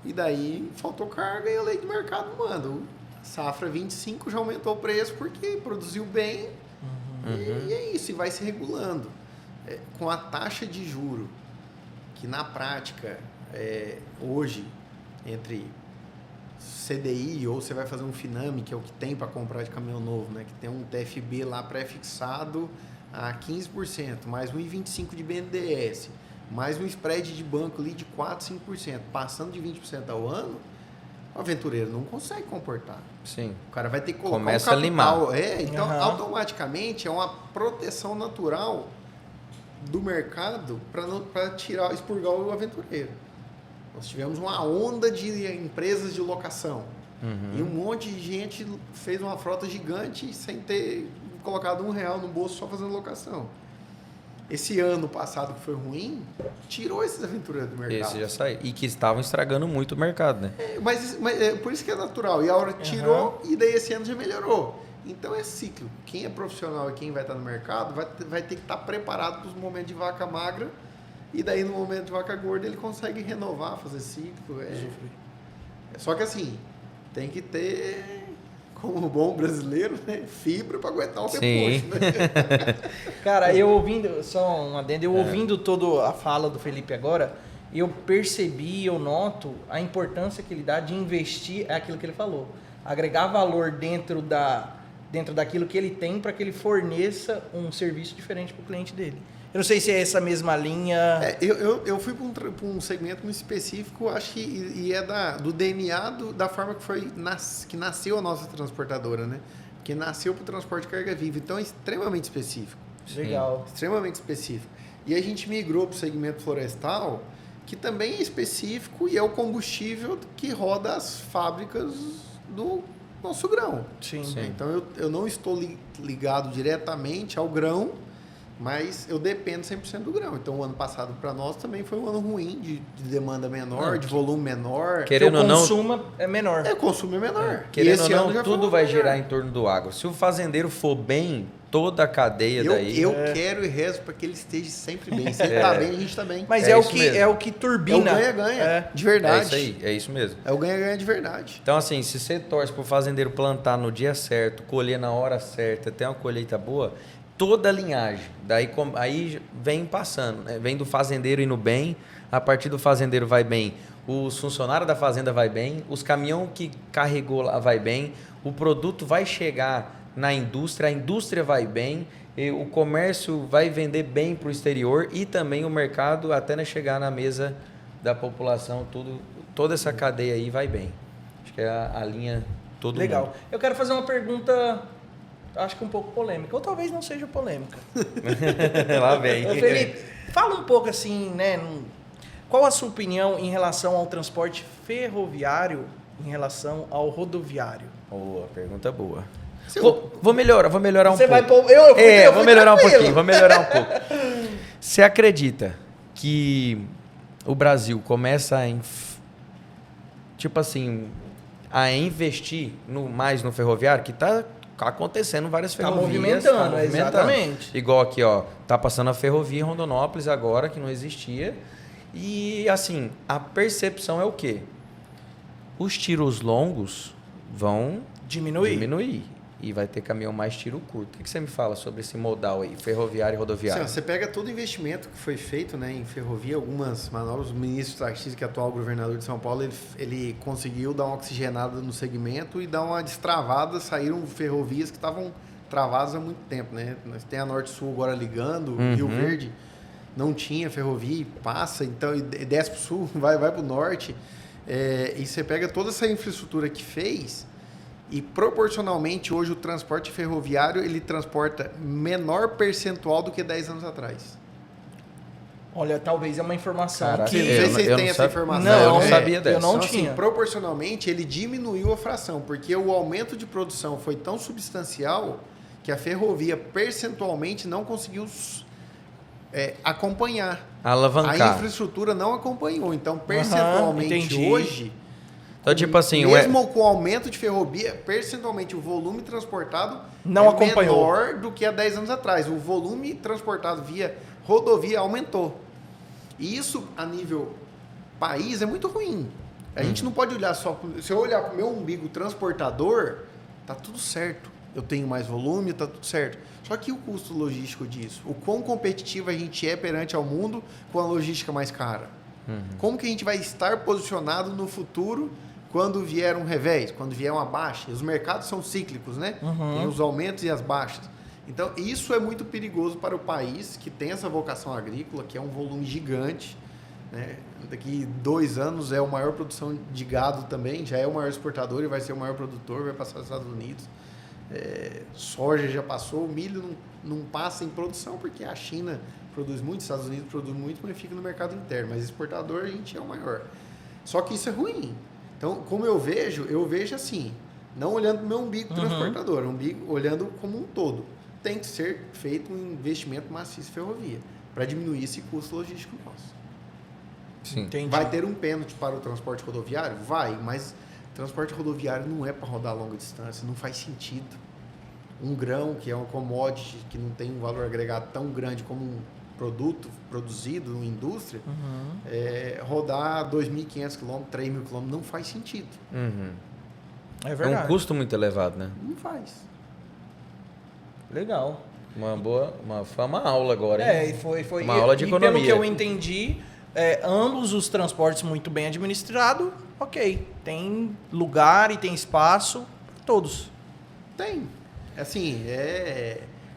Speaker 3: E daí faltou carga e a lei do mercado manda. Safra 25 já aumentou o preço porque produziu bem. E é isso, e vai se regulando. Com a taxa de juro, que na prática, hoje, entre CDI ou você vai fazer um Finame, que é o que tem para comprar de caminhão novo, né? Que tem um TFB lá pré-fixado a 15%, mais 1,25% de BNDES, mais um spread de banco ali de 4%, 5%, passando de 20% ao ano, O aventureiro não consegue comportar.
Speaker 1: Sim.
Speaker 3: O cara vai ter que colocar
Speaker 1: Começa
Speaker 3: um
Speaker 1: a limar.
Speaker 3: capital. Então,
Speaker 2: Aham.
Speaker 3: automaticamente, é uma proteção natural do mercado para expurgar o aventureiro. Nós tivemos uma onda de empresas de locação. E um monte de gente fez uma frota gigante sem ter colocado R$1 no bolso só fazendo locação. Esse ano passado que foi ruim, tirou esses aventureiros do mercado.
Speaker 1: Esse já saiu. E que estavam estragando muito o mercado, né?
Speaker 3: Mas é por isso que é natural. E a hora tirou, e daí esse ano já melhorou. Então é ciclo. Quem é profissional e quem vai estar no mercado vai ter que estar preparado para os momentos de vaca magra. E daí no momento de vaca gorda ele consegue renovar, fazer ciclo. Só que assim, tem que ter, como bom brasileiro, né, fibra para aguentar o
Speaker 1: Sim.
Speaker 3: repuxo. Né?
Speaker 2: Cara, eu ouvindo, só um adendo, ouvindo toda a fala do Felipe agora, eu percebi, eu noto a importância que ele dá de investir, é aquilo que ele falou, agregar valor dentro daquilo que ele tem para que ele forneça um serviço diferente para o cliente dele. Eu não sei se é essa mesma linha.
Speaker 3: Eu fui para um segmento muito específico, acho que e é do DNA da forma que nasceu a nossa transportadora, né? Que nasceu para o transporte de carga viva. Então é extremamente específico.
Speaker 2: Legal.
Speaker 3: Extremamente específico. E a gente migrou para o segmento florestal, que também é específico e é o combustível que roda as fábricas do nosso grão.
Speaker 2: Sim.
Speaker 3: Então eu não estou ligado diretamente ao grão, mas eu dependo 100% do grão. Então, o ano passado para nós também foi um ano ruim, de demanda menor, de volume menor.
Speaker 1: Querendo
Speaker 2: o
Speaker 1: ou não,
Speaker 2: consumo é menor.
Speaker 3: O consumo é menor.
Speaker 1: querendo ou
Speaker 3: esse ano
Speaker 1: não,
Speaker 3: já foi
Speaker 1: tudo
Speaker 3: um
Speaker 1: vai
Speaker 3: ano
Speaker 1: girar
Speaker 3: melhor.
Speaker 1: em torno do agro. Se o fazendeiro for bem, toda a cadeia daí...
Speaker 3: Eu quero e rezo para que ele esteja sempre bem. Se ele está bem, a gente está bem.
Speaker 2: Mas
Speaker 1: É
Speaker 2: é o
Speaker 1: isso
Speaker 2: que
Speaker 1: mesmo.
Speaker 2: é o que
Speaker 3: É o
Speaker 2: turbina.
Speaker 3: ganha-ganha, de
Speaker 1: É
Speaker 3: verdade.
Speaker 1: isso aí, é isso mesmo.
Speaker 3: É o ganha-ganha de verdade.
Speaker 1: Então, assim, se você torce pro fazendeiro plantar no dia certo, colher na hora certa, ter uma colheita boa, toda a linhagem, aí vem passando, né? Vem do fazendeiro indo bem, a partir do fazendeiro vai bem, os funcionários da fazenda vai bem, os caminhão que carregou lá vai bem, o produto vai chegar na indústria, a indústria vai bem, e o comércio vai vender bem para o exterior e também o mercado até chegar na mesa da população, toda essa cadeia aí vai bem. Acho que é a linha todo
Speaker 2: Legal.
Speaker 1: mundo.
Speaker 2: Eu quero fazer uma pergunta, acho que um pouco polêmica, ou talvez não seja polêmica.
Speaker 1: Lá vem.
Speaker 2: Ô, Felipe, fala um pouco assim, né? Qual a sua opinião em relação ao transporte ferroviário em relação ao rodoviário?
Speaker 1: Boa, pergunta boa.
Speaker 3: Se
Speaker 1: Vou melhorar um
Speaker 2: Você
Speaker 1: pouco.
Speaker 2: vai pôr. Eu fui
Speaker 1: Vou melhorar um
Speaker 2: tranquilo.
Speaker 1: pouquinho, vou melhorar um pouco. Você acredita que o Brasil começa a investir mais no ferroviário, que está acontecendo várias
Speaker 2: Tá
Speaker 1: ferrovias.
Speaker 2: movimentando, exatamente.
Speaker 1: Igual aqui, ó, tá passando a ferrovia em Rondonópolis agora, que não existia. E assim, a percepção é o quê? Os tiros longos vão diminuir. E vai ter caminhão mais tiro curto. O que você me fala sobre esse modal aí, ferroviário e rodoviário?
Speaker 3: Assim, você pega todo o investimento que foi feito, né, em ferrovia, algumas manobras, o ministro Tarcísio, que é atual governador de São Paulo, ele conseguiu dar uma oxigenada no segmento e dar uma destravada, saíram ferrovias que estavam travadas há muito tempo, né? Nós tem a Norte-Sul agora ligando, Rio Verde não tinha ferrovia e passa, então e desce para o sul, vai para o norte, e você pega toda essa infraestrutura que fez. E proporcionalmente hoje o transporte ferroviário ele transporta menor percentual do que 10 anos atrás.
Speaker 2: Olha, talvez é uma informação
Speaker 1: Caraca,
Speaker 2: que...
Speaker 3: Não sei se vocês têm essa informação.
Speaker 2: Não,
Speaker 1: eu não sabia dessa.
Speaker 2: eu não
Speaker 3: Então,
Speaker 2: tinha.
Speaker 3: assim, proporcionalmente ele diminuiu a fração, porque o aumento de produção foi tão substancial que a ferrovia percentualmente não conseguiu acompanhar.
Speaker 1: Alavancar.
Speaker 3: A infraestrutura não acompanhou. Então, percentualmente
Speaker 2: entendi.
Speaker 3: hoje...
Speaker 1: Então, tipo assim,
Speaker 3: mesmo com o aumento de ferrovia, percentualmente o volume transportado
Speaker 2: Não acompanhou.
Speaker 3: menor do que há 10 anos atrás. O volume transportado via rodovia aumentou. E isso, a nível país, é muito ruim. A gente não pode olhar só... Se eu olhar para o meu umbigo transportador, tá tudo certo. Eu tenho mais volume, tá tudo certo. Só que o custo logístico disso? O quão competitivo a gente é perante ao mundo com a logística mais cara? Como que a gente vai estar posicionado no futuro quando vier um revés, quando vier uma baixa? Os mercados são cíclicos, né? Tem os aumentos e as baixas. Então, isso é muito perigoso para o país, que tem essa vocação agrícola, que é um volume gigante. né? Daqui 2 anos é a maior produção de gado também, já é o maior exportador e vai ser o maior produtor, vai passar nos Estados Unidos. Soja já passou, o milho não passa em produção porque a China produz muito, os Estados Unidos produz muito, mas fica no mercado interno. Mas exportador a gente é o maior. Só que isso é ruim. Então, como eu vejo assim, não olhando para o meu umbigo transportador, olhando como um todo. Tem que ser feito um investimento maciço em ferrovia para diminuir esse custo logístico nosso.
Speaker 1: Sim.
Speaker 2: Entendi.
Speaker 3: Vai ter um pênalti para o transporte rodoviário? Vai, mas transporte rodoviário não é para rodar a longa distância, não faz sentido. Um grão, que é uma commodity, que não tem um valor agregado tão grande como um produto produzido numa indústria, rodar 2.500 km, 3.000 km, não faz sentido.
Speaker 2: É
Speaker 1: É
Speaker 2: verdade.
Speaker 1: um custo muito elevado, né?
Speaker 3: Não faz.
Speaker 2: Legal.
Speaker 1: Foi uma aula agora, hein?
Speaker 2: E foi.
Speaker 1: Uma aula de economia.
Speaker 2: Pelo que eu entendi, ambos os transportes muito bem administrados, ok. Tem lugar e tem espaço para todos.
Speaker 3: Tem. Assim,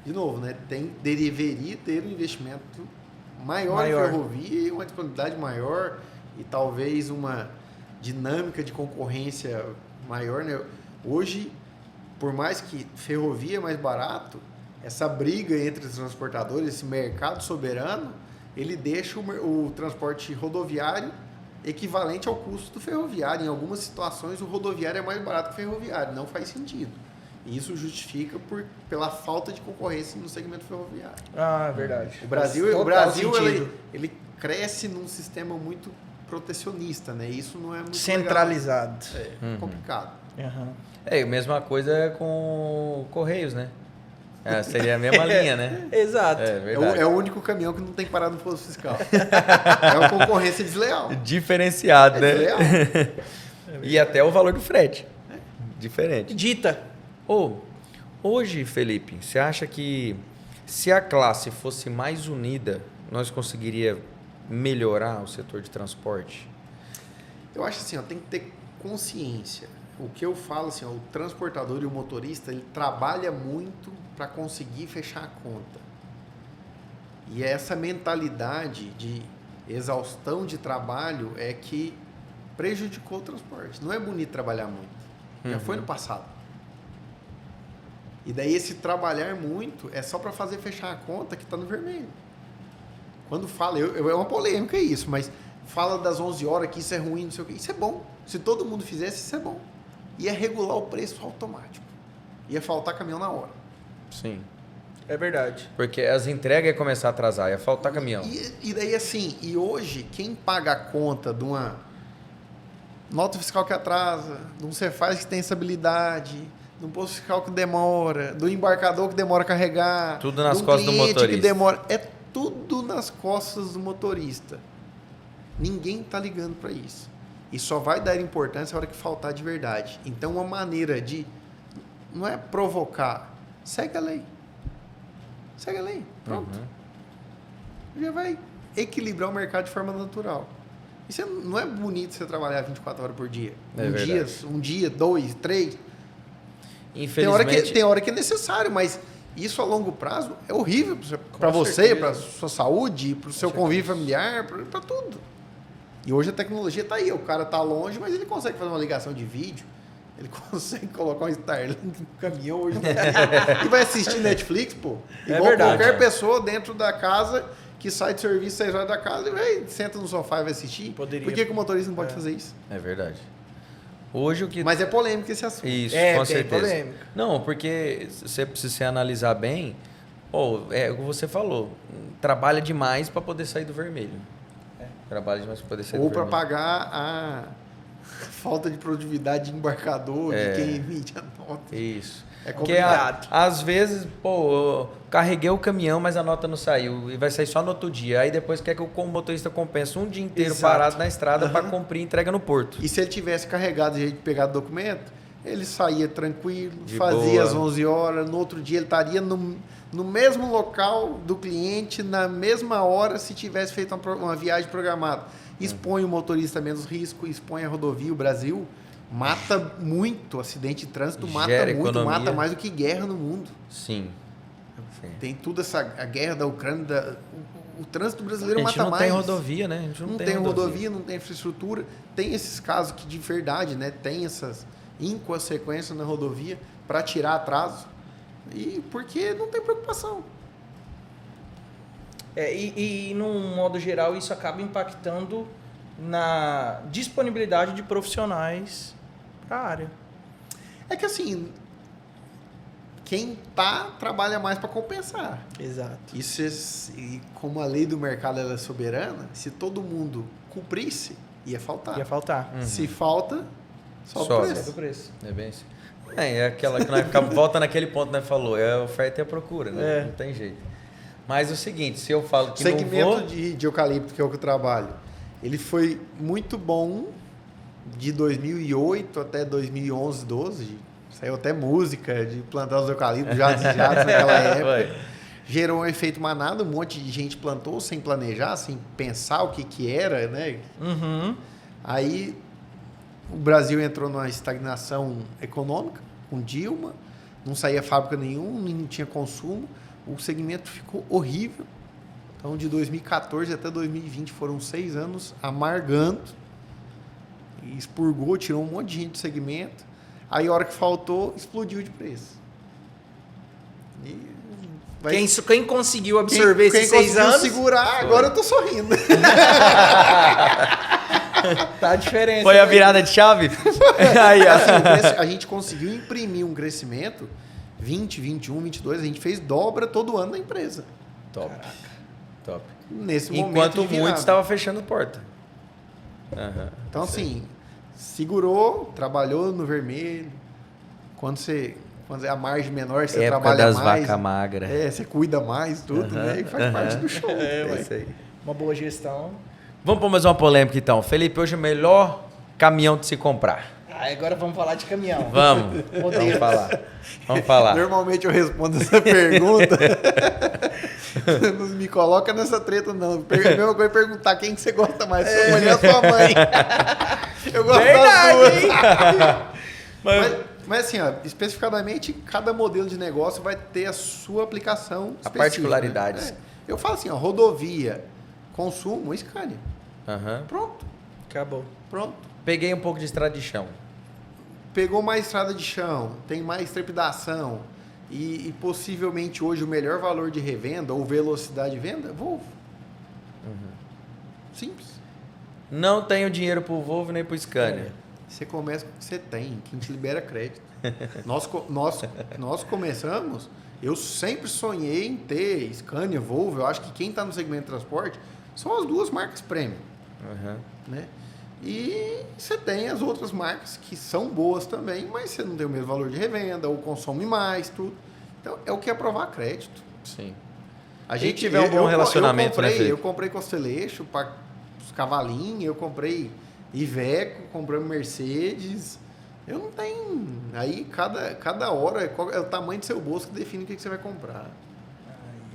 Speaker 3: de novo, né? Deveria ter um investimento maior em ferrovia e uma disponibilidade maior e talvez uma dinâmica de concorrência maior, né? Hoje, por mais que ferrovia é mais barato, essa briga entre os transportadores, esse mercado soberano, ele deixa o transporte rodoviário equivalente ao custo do ferroviário. Em algumas situações, o rodoviário é mais barato que o ferroviário. Não faz sentido. E isso justifica pela falta de concorrência no segmento ferroviário.
Speaker 2: Ah, verdade.
Speaker 3: O Brasil ele cresce num sistema muito protecionista, né? Isso não é muito
Speaker 2: centralizado.
Speaker 3: legal. É complicado.
Speaker 1: Mesma coisa com Correios, né? Seria a mesma linha, né?
Speaker 2: Exato.
Speaker 3: É o único caminhão que não tem que parar no posto fiscal. É uma concorrência desleal.
Speaker 1: Diferenciado, né?
Speaker 3: Desleal.
Speaker 1: E até o valor do frete. Diferente.
Speaker 2: Dita.
Speaker 1: Hoje, Felipe, você acha que se a classe fosse mais unida, nós conseguiria melhorar o setor de transporte?
Speaker 3: Eu acho assim, tem que ter consciência. O que eu falo assim, o transportador e o motorista, ele trabalha muito para conseguir fechar a conta. E essa mentalidade de exaustão de trabalho é que prejudicou o transporte. Não é bonito trabalhar muito. Já foi no passado. E daí esse trabalhar muito é só para fazer fechar a conta que está no vermelho. Quando fala, é uma polêmica isso, mas fala das 11 horas que isso é ruim, não sei o quê. Isso é bom. Se todo mundo fizesse, isso é bom. Ia regular o preço automático. Ia faltar caminhão na hora.
Speaker 1: Sim.
Speaker 2: É verdade.
Speaker 1: Porque as entregas iam começar a atrasar, ia faltar caminhão.
Speaker 3: E daí assim, hoje, quem paga a conta de uma nota fiscal que atrasa, de um Cefaz que tem estabilidade, de um posto fiscal que demora, do embarcador que demora a carregar,
Speaker 1: tudo nas costas do motorista.
Speaker 3: Que demora, é tudo nas costas do motorista. Ninguém está ligando para isso. E só vai dar importância na hora que faltar de verdade. Então, uma maneira de não é provocar, segue a lei. Segue a lei, pronto. Já vai equilibrar o mercado de forma natural. Isso não é bonito você trabalhar 24 horas por dia. Um dia, 2, 3.
Speaker 1: Infelizmente.
Speaker 3: Tem hora que é necessário, mas isso a longo prazo é horrível para você, para sua saúde, para o seu convívio familiar, para tudo. E hoje a tecnologia está aí. O cara está longe, mas ele consegue fazer uma ligação de vídeo. Ele consegue colocar um Starlink no caminhão hoje e vai assistir Netflix, pô. Igual qualquer pessoa dentro da casa que sai de serviço 6 horas da casa e senta no sofá e vai assistir.
Speaker 2: Poderia.
Speaker 3: Por que o motorista não pode fazer isso?
Speaker 1: É verdade. Hoje o que...
Speaker 3: Mas é polêmico esse assunto.
Speaker 1: Isso, com certeza. Polêmico. Não, porque se você analisar bem, é o que você falou, trabalha demais para poder sair do vermelho. Trabalha demais para poder sair do vermelho.
Speaker 3: Ou para pagar a falta de produtividade de embarcador, de quem emite a nota.
Speaker 1: Isso.
Speaker 3: É complicado.
Speaker 1: Porque, às vezes, eu carreguei o caminhão, mas a nota não saiu. E vai sair só no outro dia. Aí depois quer que o motorista compense um dia inteiro parado na estrada para cumprir entrega no porto.
Speaker 3: E se ele tivesse carregado de jeito de pegar o documento, ele saía tranquilo,
Speaker 1: de
Speaker 3: fazia
Speaker 1: boa.
Speaker 3: Às 11 horas. No outro dia ele estaria no mesmo local do cliente, na mesma hora, se tivesse feito uma viagem programada. Expõe o motorista a menos risco, expõe a rodovia. O Brasil mata muito, acidente de trânsito mata muito,
Speaker 1: economia.
Speaker 3: mata mais do que guerra no mundo.
Speaker 1: Sim.
Speaker 3: Tem tudo a guerra da Ucrânia, o trânsito brasileiro
Speaker 1: A gente
Speaker 3: mata
Speaker 1: não
Speaker 3: mais.
Speaker 1: tem rodovia, né? A gente
Speaker 3: Não tem rodovia, não tem infraestrutura. Tem esses casos que de verdade, né? Tem essas inconsequências na rodovia para tirar atraso. E porque não tem preocupação.
Speaker 2: E num modo geral, isso acaba impactando na disponibilidade de profissionais para a área.
Speaker 3: É que assim, quem trabalha mais para compensar.
Speaker 2: Exato.
Speaker 3: E como a lei do mercado ela é soberana, se todo mundo cumprisse, ia faltar.
Speaker 2: Ia faltar.
Speaker 3: Se falta, sobe o
Speaker 1: Sobe.
Speaker 3: preço.
Speaker 2: Sobe o preço.
Speaker 1: É bem assim. É aquela que nós volta naquele ponto, né? Falou, é a oferta e a procura, né?
Speaker 2: É.
Speaker 1: Não tem jeito. Mas é o seguinte, se eu falo que
Speaker 3: Segmento
Speaker 1: não vou...
Speaker 3: de eucalipto, que é o que eu trabalho, ele foi muito bom de 2008 até 2011, 12. Saiu até música de plantar os eucaliptos já desejados naquela época. Gerou um efeito manada, um monte de gente plantou sem planejar, sem pensar o que era, né?
Speaker 2: Uhum.
Speaker 3: Aí o Brasil entrou numa estagnação econômica, com Dilma, não saía fábrica nenhuma, não tinha consumo, o segmento ficou horrível. Então, de 2014 até 2020 foram 6 anos amargando, e expurgou, tirou um monte de gente do segmento. Aí, a hora que faltou, explodiu de preço. E
Speaker 2: Quem conseguiu absorver esses 6
Speaker 3: conseguiu
Speaker 2: anos...
Speaker 3: segurar, agora eu tô sorrindo.
Speaker 2: Tá a diferença.
Speaker 1: Foi a virada de chave? Aí, ó.
Speaker 3: Assim, a gente conseguiu imprimir um crescimento 20, 21, 22, a gente fez dobra todo ano na empresa.
Speaker 1: Top. Top.
Speaker 3: Nesse momento
Speaker 1: Enquanto
Speaker 3: de virada.
Speaker 1: muitos estavam fechando porta. Aham.
Speaker 3: Então, assim, segurou, trabalhou no vermelho. Quando é a margem menor, você
Speaker 1: Época
Speaker 3: trabalha
Speaker 1: das
Speaker 3: mais.
Speaker 1: vacas magras.
Speaker 3: Você cuida mais, tudo, né? E faz parte do show.
Speaker 1: É isso aí.
Speaker 2: Uma boa gestão.
Speaker 1: Vamos pôr mais uma polêmica então. Felipe, hoje é o melhor caminhão de se comprar.
Speaker 2: Agora vamos falar de caminhão.
Speaker 1: Vamos. Vamos falar. Vamos falar.
Speaker 3: Normalmente eu respondo essa pergunta. Não me coloca nessa treta, não. A mesma coisa é perguntar quem que você gosta mais, sua mulher ou sua mãe. Eu gosto das duas. Mas assim, ó, especificadamente, cada modelo de negócio vai ter a sua aplicação específica.
Speaker 1: Particularidades.
Speaker 3: Né? Eu falo assim, ó, rodovia, consumo, Scania.
Speaker 1: Aham.
Speaker 3: Pronto,
Speaker 2: Acabou.
Speaker 3: pronto.
Speaker 1: Peguei um pouco de estrada de chão.
Speaker 3: Pegou mais estrada de chão, tem mais trepidação e possivelmente hoje o melhor valor de revenda ou velocidade de venda, Volvo. Simples.
Speaker 1: Não tenho dinheiro pro Volvo nem pro Scania.
Speaker 3: Você começa com o que você tem, quem te libera crédito. Nós começamos, eu sempre sonhei em ter Scania, Volvo. Eu acho que quem está no segmento de transporte são as duas marcas premium.
Speaker 1: Aham.
Speaker 3: Né? E você tem as outras marcas que são boas também, mas você não tem o mesmo valor de revenda, ou consome mais, tudo. Então, é o que é provar crédito.
Speaker 1: Sim.
Speaker 3: A
Speaker 1: E tiver um bom relacionamento, né, Felipe?
Speaker 3: Eu comprei Constellation para os cavalinhos, eu comprei Iveco, comprei Mercedes. Eu não tenho... Aí, cada hora, é o tamanho do seu bolso que define o que você vai comprar.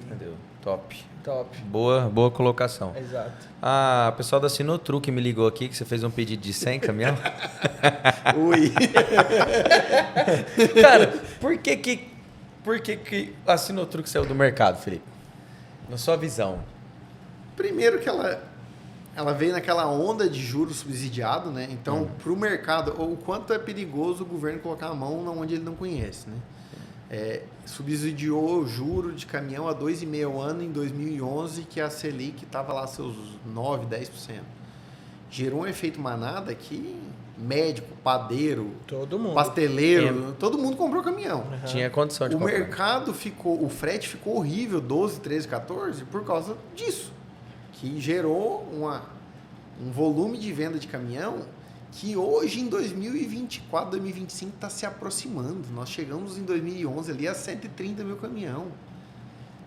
Speaker 1: Entendeu? Top.
Speaker 2: Top.
Speaker 1: Boa colocação.
Speaker 2: Exato.
Speaker 1: Ah, o pessoal da Sinotruc me ligou aqui que você fez um pedido de 100 caminhão.
Speaker 3: Ui!
Speaker 1: Cara, por que a Sinotruc saiu do mercado, Felipe? Na sua visão.
Speaker 3: Primeiro que ela veio naquela onda de juros subsidiado, né? Então, para o mercado, o quanto é perigoso o governo colocar a mão onde ele não conhece, né? Subsidiou o juro de caminhão a 2,5 ao ano em 2011, que a Selic estava lá seus 9%, 10%. Gerou um efeito manada que médico, padeiro,
Speaker 2: Todo mundo.
Speaker 3: pasteleiro, todo mundo comprou caminhão.
Speaker 1: Tinha condição de
Speaker 3: O
Speaker 1: comprar.
Speaker 3: mercado o frete ficou horrível, 12, 13, 14, por causa disso. Que gerou um volume de venda de caminhão que hoje, em 2024, 2025, está se aproximando. Nós chegamos em 2011 ali a 130 mil caminhão.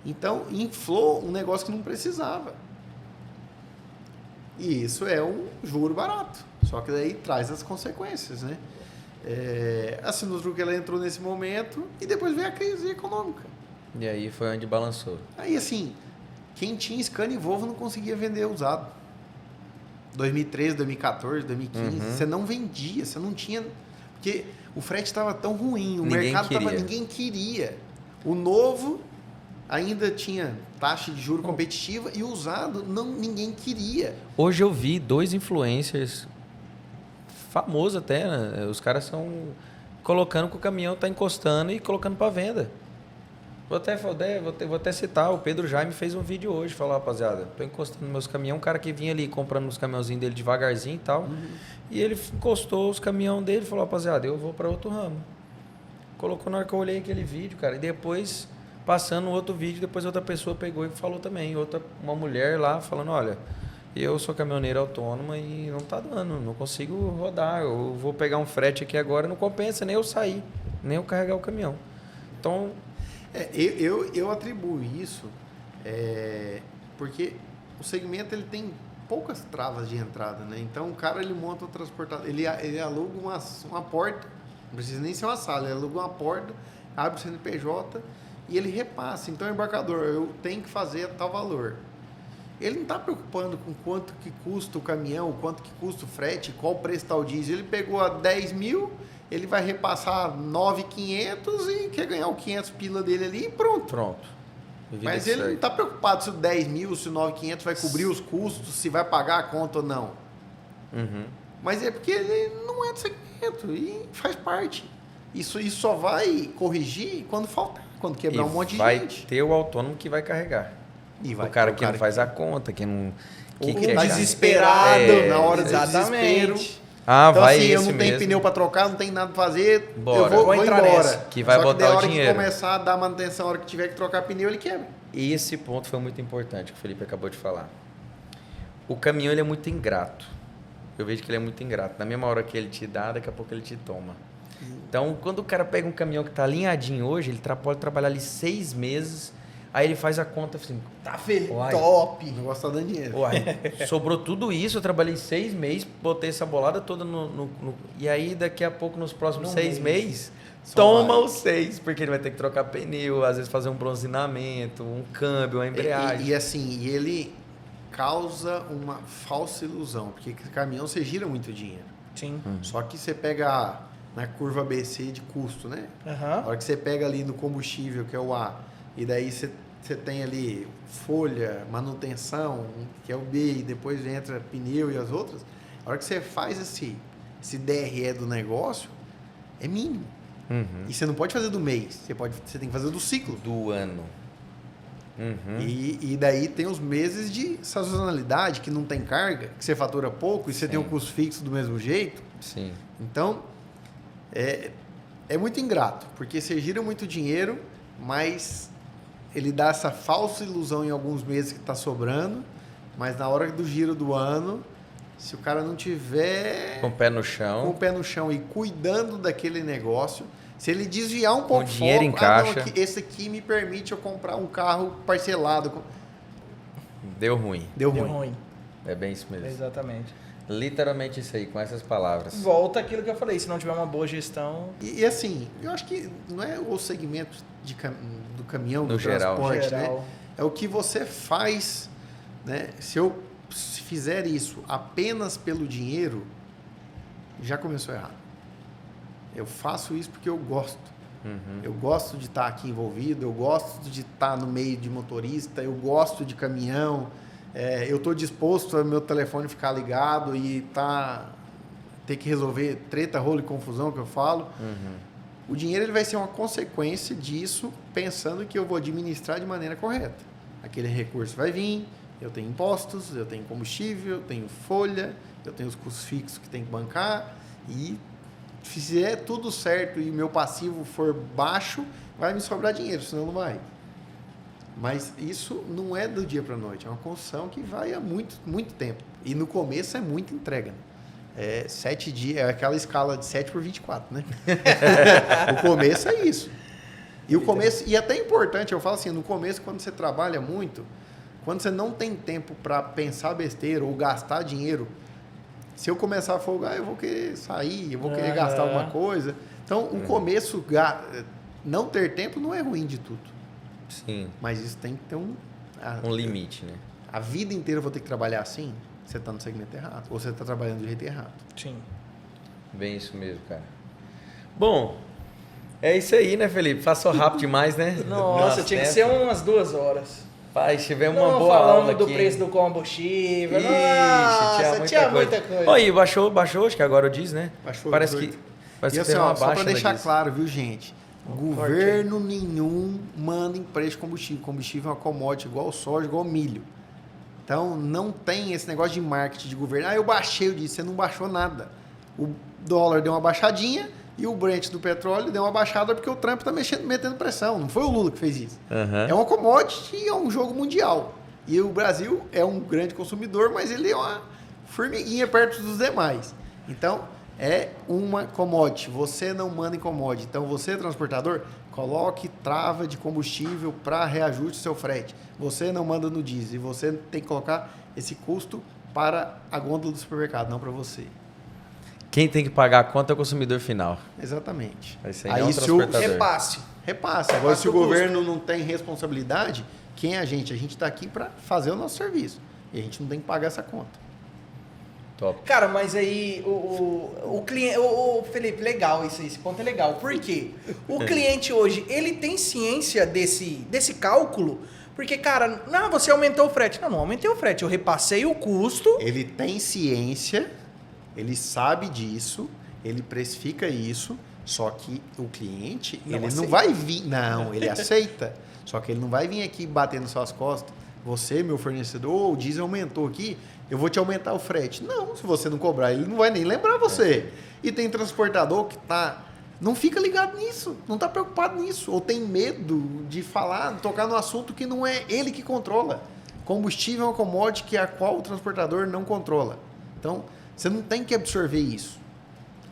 Speaker 3: Então, inflou um negócio que não precisava. E isso é um juro barato. Só que daí traz as consequências, né? A Sinotruc, ela entrou nesse momento e depois veio a crise econômica.
Speaker 1: E aí foi onde balançou.
Speaker 3: Aí, assim, quem tinha Scania e Volvo não conseguia vender usado. 2013, 2014, 2015, você não vendia, você não tinha... Porque o frete estava tão ruim, o mercado estava... Ninguém queria. O novo ainda tinha taxa de juro competitiva e usado ninguém queria.
Speaker 1: Hoje eu vi 2 influencers famosos até, né? Os caras são colocando que o caminhão tá encostando e colocando para venda. Vou até citar, o Pedro Jaime fez um vídeo hoje, falou, rapaziada, tô encostando meus caminhões, um cara que vinha ali comprando os caminhãozinhos dele devagarzinho e tal, e ele encostou os caminhões dele e falou, rapaziada, eu vou para outro ramo. Colocou na hora que eu olhei aquele vídeo, cara, e depois, passando outro vídeo, depois outra pessoa pegou e falou também, uma mulher lá falando, olha, eu sou caminhoneira autônoma e não tá dando, não consigo rodar, eu vou pegar um frete aqui agora, não compensa nem eu sair, nem eu carregar o caminhão. Então...
Speaker 3: Eu atribuo isso porque o segmento ele tem poucas travas de entrada, né? Então o cara ele monta o transportador, ele aluga uma porta, não precisa nem ser uma sala, ele aluga uma porta, abre o CNPJ e ele repassa. Então o embarcador, eu tenho que fazer tal valor. Ele não está preocupando com quanto que custa o caminhão, quanto que custa o frete, qual o preço está o diesel. Ele pegou a 10 mil, ele vai repassar 9.500 e quer ganhar o 500 pila dele ali e pronto. Mas ele não está preocupado se o 10 mil, se o 9.500 vai cobrir os custos, se vai pagar a conta ou não. Mas é porque ele não é do segmento e faz parte. Isso só vai corrigir quando faltar, quando quebrar um monte de
Speaker 1: gente.
Speaker 3: Vai
Speaker 1: ter o autônomo que vai carregar. O cara que não faz a conta, que não...
Speaker 3: Que tá desesperado na hora do desespero.
Speaker 1: Então, vai
Speaker 3: assim, eu não tenho pneu para trocar, não tenho nada para fazer,
Speaker 1: eu
Speaker 3: vou embora.
Speaker 1: Que vai botar o dinheiro.
Speaker 3: Na hora que começar a dar manutenção, na hora que tiver que trocar pneu, ele quebra.
Speaker 1: E esse ponto foi muito importante, que o Felipe acabou de falar. O caminhão, ele é muito ingrato. Eu vejo que ele é muito ingrato. Na mesma hora que ele te dá, daqui a pouco ele te toma. Então, quando o cara pega um caminhão que está alinhadinho hoje, ele pode trabalhar ali 6 meses... Aí ele faz a conta assim,
Speaker 2: tá feliz, top.
Speaker 3: O negócio tá dando dinheiro.
Speaker 1: Sobrou tudo isso, eu trabalhei 6 meses, botei essa bolada toda e aí daqui a pouco, nos próximos 6 meses, toma os 6, porque ele vai ter que trocar pneu, às vezes fazer um bronzinamento, um câmbio, uma embreagem.
Speaker 3: E assim, ele causa uma falsa ilusão, porque caminhão você gira muito dinheiro.
Speaker 2: Sim.
Speaker 3: Só que você pega na curva ABC de custo, né? A hora que você pega ali no combustível, que é o A, e daí você tem ali folha, manutenção, que é o B, e depois entra pneu e as outras. A hora que você faz esse DRE do negócio, é mínimo. E você não pode fazer do mês, você tem que fazer do ciclo.
Speaker 1: Do ano.
Speaker 3: E daí tem os meses de sazonalidade, que não tem carga, que você fatura pouco e você tem um custo fixo do mesmo jeito.
Speaker 1: Sim.
Speaker 3: Então, é muito ingrato, porque você gira muito dinheiro, mas... ele dá essa falsa ilusão em alguns meses que está sobrando, mas na hora do giro do ano, se o cara não tiver...
Speaker 1: Com o pé no chão
Speaker 3: e cuidando daquele negócio, se ele desviar um pouco
Speaker 1: o dinheiro em caixa...
Speaker 3: esse aqui me permite eu comprar um carro parcelado.
Speaker 1: Deu ruim.
Speaker 3: Deu ruim.
Speaker 1: É bem isso mesmo.
Speaker 2: Exatamente.
Speaker 1: Literalmente isso aí, com essas palavras.
Speaker 2: Volta aquilo que eu falei, se não tiver uma boa gestão...
Speaker 3: E assim, eu acho que não é o segmento do caminhão,
Speaker 1: no
Speaker 3: do
Speaker 1: geral.
Speaker 3: transporte, né? É o que você faz, né? Se fizer isso apenas pelo dinheiro, já começou errado. Eu faço isso porque eu gosto. Eu gosto de estar aqui envolvido, eu gosto de estar no meio de motorista, eu gosto de caminhão, eu estou disposto a meu telefone ficar ligado e ter que resolver treta, rolo e confusão que eu falo. O dinheiro ele vai ser uma consequência disso, pensando que eu vou administrar de maneira correta. Aquele recurso vai vir, eu tenho impostos, eu tenho combustível, eu tenho folha, eu tenho os custos fixos que tem que bancar, e se fizer tudo certo e o meu passivo for baixo, vai me sobrar dinheiro, senão não vai. Mas isso não é do dia para a noite, é uma construção que vai há muito, muito tempo. E no começo é muita entrega, né? 7 dias, é aquela escala de 7 por 24, né? O começo é isso. E o começo, e até importante, eu falo assim, no começo, quando você trabalha muito, quando você não tem tempo para pensar besteira ou gastar dinheiro, se eu começar a folgar, eu vou querer sair, eu vou querer gastar alguma coisa. Então, o começo, não ter tempo não é ruim de tudo.
Speaker 1: Sim.
Speaker 3: Mas isso tem que ter um
Speaker 1: limite, né?
Speaker 3: A vida inteira eu vou ter que trabalhar assim? Você está no segmento errado. Ou você está trabalhando do jeito errado.
Speaker 2: Sim.
Speaker 1: Bem isso mesmo, cara. Bom, É isso aí, né, Felipe? Passou rápido demais, né?
Speaker 2: Nossa, tinha que ser umas 2 horas.
Speaker 1: Pai, tivemos
Speaker 2: Não,
Speaker 1: uma boa
Speaker 2: falando
Speaker 1: aula
Speaker 2: do
Speaker 1: aqui.
Speaker 2: preço do combustível.
Speaker 1: Ixi,
Speaker 2: Nossa, tinha muita coisa.
Speaker 1: Oi, baixou, acho que agora diz, né?
Speaker 3: Baixou,
Speaker 1: Parece
Speaker 3: 18.
Speaker 1: que
Speaker 3: E assim,
Speaker 1: teve uma
Speaker 3: ó, só
Speaker 1: baixa
Speaker 3: para deixar
Speaker 1: disso.
Speaker 3: claro, viu, gente? Governo nenhum manda em preço de combustível. Combustível é uma commodity igual soja, igual milho. Então, não tem esse negócio de marketing de governo. Ah, eu baixei, eu disse, você não baixou nada. O dólar deu uma baixadinha e o Brent do petróleo deu uma baixada porque o Trump está metendo pressão. Não foi o Lula que fez isso.
Speaker 1: Aham.
Speaker 3: É uma commodity e é um jogo mundial. E o Brasil é um grande consumidor, mas ele é uma formiguinha perto dos demais. Então, é uma commodity. Você não manda em commodity. Então, você, transportador, coloque trava de combustível para reajuste do seu frete. Você não manda no diesel. E você tem que colocar esse custo para a gôndola do supermercado, não para você.
Speaker 1: Quem tem que pagar a conta é o consumidor final.
Speaker 3: Exatamente.
Speaker 1: Esse aí não é o
Speaker 3: se o
Speaker 1: transportador.
Speaker 2: Repasse.
Speaker 3: Repassa. Agora,
Speaker 2: Repassa
Speaker 3: se o
Speaker 2: o custo.
Speaker 3: governo não tem responsabilidade, quem é a gente? A gente está aqui para fazer o nosso serviço. E a gente não tem que pagar essa conta.
Speaker 1: Top.
Speaker 2: Cara, mas aí o cliente. O Felipe, legal isso aí, esse ponto é legal. Por quê? O cliente hoje, ele tem ciência desse cálculo? Porque, cara, não, você aumentou o frete. Não aumentei o frete, eu repassei o custo.
Speaker 3: Ele tem ciência, ele sabe disso, ele precifica isso, só que o cliente,
Speaker 2: Não
Speaker 3: ele
Speaker 2: aceita.
Speaker 3: não vai vir... Não, ele aceita. Só que ele não vai vir aqui bater nas suas costas. Você, meu fornecedor, o diesel aumentou aqui, eu vou te aumentar o frete. Não, se você não cobrar, ele não vai nem lembrar você. E tem transportador que não fica ligado nisso, não está preocupado nisso, ou tem medo de falar, tocar no assunto que não é ele que controla. Combustível é uma commodity que a qual o transportador não controla. Então, você não tem que absorver isso.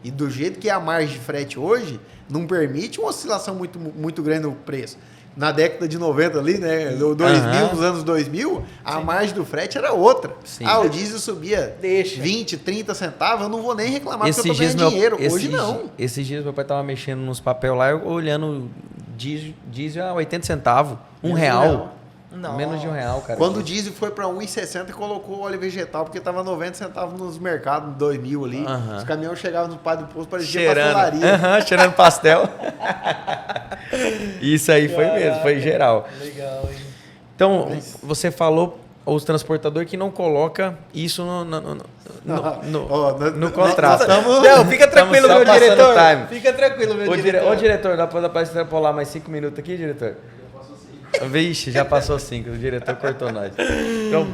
Speaker 3: E do jeito que é a margem de frete hoje, não permite uma oscilação muito, muito grande no preço. Na década de 90 ali, né, no 2000, nos anos 2000, a margem do frete era outra.
Speaker 1: Sim.
Speaker 3: Ah, o diesel subia
Speaker 2: Deixa.
Speaker 3: 20, 30 centavos, eu não vou nem reclamar porque eu tô
Speaker 1: Esses dias
Speaker 3: ganhando dinheiro. Hoje
Speaker 1: esses
Speaker 3: não.
Speaker 1: di- Esses dias meu pai tava mexendo nos papel lá, eu olhando diesel a 80 centavos, R$1.
Speaker 2: Não.
Speaker 1: Menos de R$1, cara.
Speaker 3: Quando o diesel foi para 1,60 colocou o óleo vegetal, porque estava 90 centavos nos mercados, em 2000 ali.
Speaker 1: Aham.
Speaker 3: Os caminhões chegavam no Padre do Poço, parecia
Speaker 1: cheirando,
Speaker 3: pastelaria.
Speaker 1: cheirando pastel. Isso aí foi mesmo, foi geral.
Speaker 2: Legal, hein?
Speaker 1: Então,
Speaker 3: Mas-
Speaker 1: você falou os transportadores que não coloca isso no
Speaker 3: Ó,
Speaker 1: contrato.
Speaker 2: Não, fica tranquilo,
Speaker 1: só
Speaker 2: meu
Speaker 1: passando
Speaker 2: diretor.
Speaker 1: time.
Speaker 2: Fica tranquilo, meu diretor.
Speaker 1: Ô, diretor, dá pra extrapolar mais 5 minutos aqui, diretor? Vixe, já passou 5, o diretor cortou nós. Então,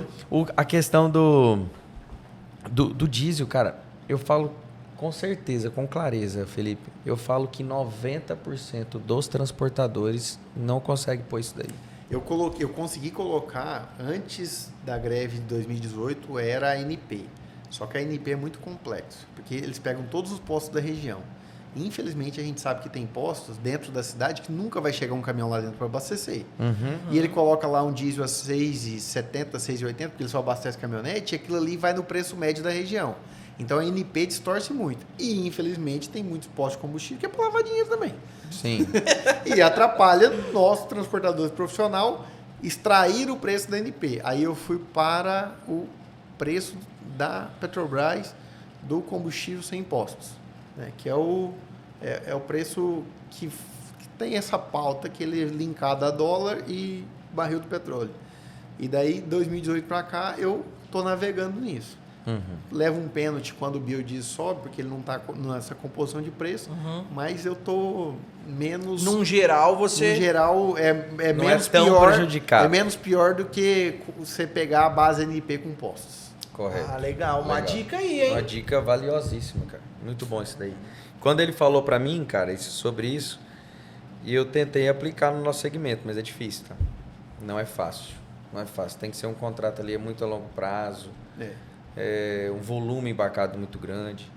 Speaker 1: a questão do diesel, cara, eu falo com certeza, com clareza, Felipe, eu falo que 90% dos transportadores não conseguem pôr isso daí.
Speaker 3: Eu consegui colocar, antes da greve de 2018, era a ANP. Só que a ANP é muito complexo, porque eles pegam todos os postos da região. Infelizmente, a gente sabe que tem postos dentro da cidade que nunca vai chegar um caminhão lá dentro para abastecer. E ele coloca lá um diesel a 6,70, 6,80, porque ele só abastece caminhonete, e aquilo ali vai no preço médio da região. Então, a ANP distorce muito. E, infelizmente, tem muitos postos de combustível que é para lavar dinheiro também.
Speaker 1: Sim.
Speaker 3: E atrapalha nós, transportadores profissional, extrair o preço da ANP. Aí eu fui para o preço da Petrobras do combustível sem impostos, né? Que é o preço que tem essa pauta que ele é linkado a dólar e barril do petróleo. E daí, 2018 para cá, eu estou navegando nisso. Leva um pênalti quando o biodiesel sobe, porque ele não está nessa composição de preço, mas eu estou menos...
Speaker 2: Num geral, você...
Speaker 3: No geral, é
Speaker 1: Não
Speaker 3: menos
Speaker 1: é tão
Speaker 3: pior,
Speaker 1: prejudicado.
Speaker 3: É menos pior do que você pegar a base NP com postos.
Speaker 1: Correto.
Speaker 2: Ah, legal. Uma
Speaker 1: Legal.
Speaker 2: dica aí, hein?
Speaker 1: Uma dica valiosíssima, cara. Muito bom isso daí. Quando ele falou pra mim, cara, sobre isso, e eu tentei aplicar no nosso segmento, mas é difícil, tá? Não é fácil. Não é fácil. Tem que ser um contrato ali a muito a longo prazo. Um volume embarcado muito grande.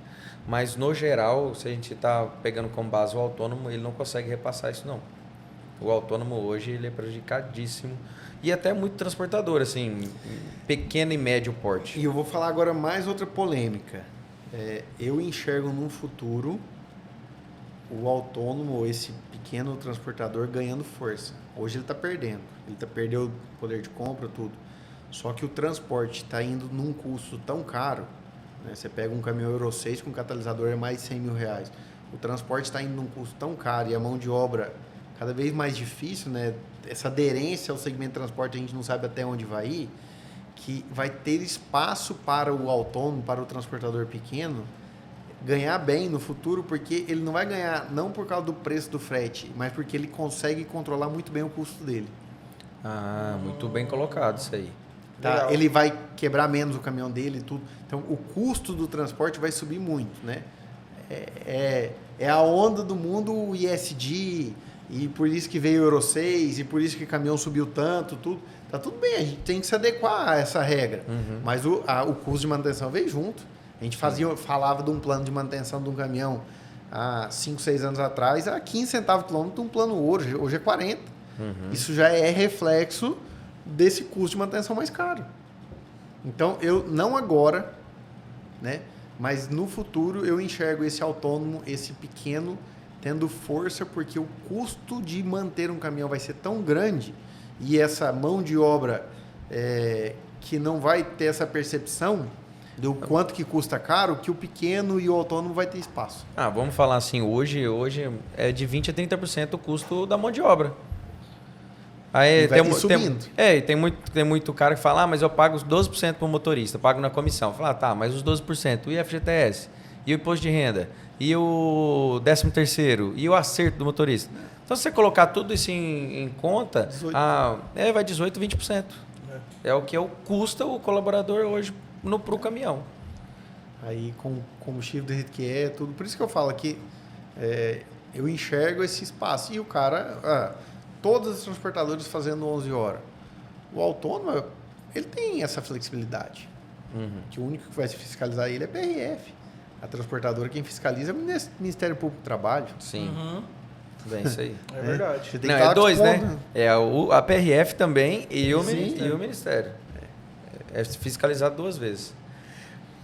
Speaker 1: Mas, no geral, se a gente está pegando como base o autônomo, ele não consegue repassar isso, não. O autônomo hoje ele é prejudicadíssimo. E até muito transportador, assim, pequeno e médio porte.
Speaker 3: E eu vou falar agora mais outra polêmica. Eu enxergo num futuro o autônomo, esse pequeno transportador, ganhando força. Hoje ele está perdendo. Ele perdeu o poder de compra, tudo. Só que o transporte está indo num custo tão caro, né? Você pega um caminhão Euro 6 com catalisador é mais de R$100 mil. o transporte está indo num custo tão caro e a mão de obra cada vez mais difícil, né? Essa aderência ao segmento de transporte, a gente não sabe até onde vai ir, que vai ter espaço para o autônomo, para o transportador pequeno, ganhar bem no futuro, porque ele não vai ganhar não por causa do preço do frete, mas porque ele consegue controlar muito bem o custo dele.
Speaker 1: Ah, muito bem colocado isso aí.
Speaker 3: Tá?
Speaker 2: Legal.
Speaker 3: Ele vai quebrar menos o caminhão dele e tudo. Então, o custo do transporte vai subir muito, né? É a onda do mundo ISD, e por isso que veio o Euro 6, e por isso que o caminhão subiu tanto, tudo. Tá tudo bem, a gente tem que se adequar a essa regra. Mas o custo de manutenção veio junto. A gente falava de um plano de manutenção de um caminhão há 5, 6 anos atrás, a 15 centavos quilômetro, um plano ouro, hoje é 40. Isso já é reflexo desse custo de manutenção mais caro. Então, eu não agora, né? Mas no futuro eu enxergo esse autônomo, esse pequeno, tendo força, porque o custo de manter um caminhão vai ser tão grande e essa mão de obra que não vai ter essa percepção do quanto que custa caro, que o pequeno e o autônomo vai ter espaço.
Speaker 1: Ah, vamos falar assim, hoje é de 20% a 30% o custo da mão de obra. Aí
Speaker 3: E vai subindo.
Speaker 1: Tem muito cara que fala, mas eu pago os 12% para o motorista, pago na comissão. Fala, tá, mas os 12%, e o FGTS? E o imposto de renda? E o 13º? E o acerto do motorista? Então, se você colocar tudo isso em conta,
Speaker 3: 18.
Speaker 1: vai 18%, 20%. É o que custa o colaborador hoje para o caminhão.
Speaker 3: Aí, com combustível do jeito que é, tudo. Por isso que eu falo que eu enxergo esse espaço. E o cara... todos os transportadores fazendo 11 horas. O autônomo, ele tem essa flexibilidade. Que o único que vai se fiscalizar ele é PRF. A transportadora, quem fiscaliza é o Ministério Público do Trabalho.
Speaker 1: Sim. Bem, isso aí.
Speaker 2: É verdade.
Speaker 3: Você tem
Speaker 1: Não,
Speaker 3: que estar
Speaker 1: dois, né?
Speaker 3: dispondo.
Speaker 1: A PRF também e o
Speaker 3: Sim,
Speaker 1: e o Ministério. É fiscalizado 2 vezes.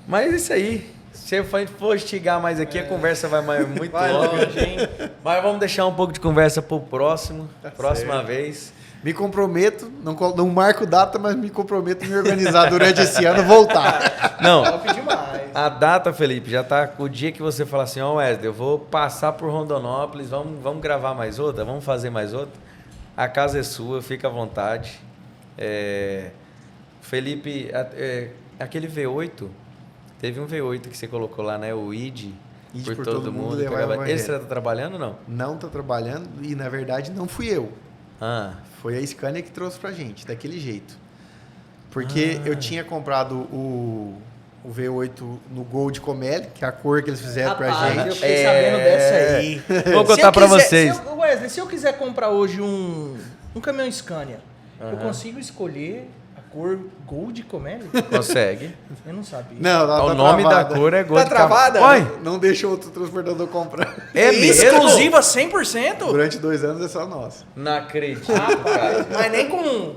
Speaker 1: Mas isso aí. Se eu for estigar mais aqui, a conversa vai muito
Speaker 2: Vai
Speaker 1: longe.
Speaker 2: longe, hein?
Speaker 1: Mas vamos deixar um pouco de conversa pro próximo. Próxima
Speaker 3: certo.
Speaker 1: vez.
Speaker 3: Me comprometo, não marco data, mas me comprometo em me organizar durante esse ano voltar.
Speaker 1: Não,
Speaker 2: Top demais.
Speaker 1: a data, Felipe, já tá o dia que você fala assim, Wesley, eu vou passar por Rondonópolis, vamos gravar mais outra, vamos fazer mais outra. A casa é sua, fica à vontade. Felipe, aquele V8, teve um V8 que você colocou lá, né? O ID por todo mundo.
Speaker 3: levar o evangelho.
Speaker 1: Esse você tá trabalhando ou não?
Speaker 3: Não está trabalhando e, na verdade, não fui eu.
Speaker 1: Ah,
Speaker 3: Foi a Scania que trouxe pra gente, daquele jeito. Porque eu tinha comprado o V8 no Gold Comel, que é a cor que eles fizeram pra
Speaker 2: Rapaz, eu
Speaker 3: gente.
Speaker 2: fiquei sabendo dessa aí.
Speaker 1: Vou
Speaker 2: Se
Speaker 1: contar
Speaker 2: eu
Speaker 1: pra
Speaker 2: quiser-
Speaker 1: vocês.
Speaker 2: Wesley, se eu quiser comprar hoje um caminhão Scania, eu consigo escolher a cor Gold Comel?
Speaker 1: Consegue.
Speaker 2: Eu não sabia.
Speaker 3: Não, tá
Speaker 1: O nome
Speaker 3: travada.
Speaker 1: da cor é Gold
Speaker 2: Tá travada?
Speaker 1: Oi,
Speaker 3: Não deixa outro transportador comprar.
Speaker 1: é mesmo?
Speaker 2: Exclusiva 100%?
Speaker 3: Durante 2 anos é só nossa.
Speaker 1: Não acredito, cara.
Speaker 2: Mas nem com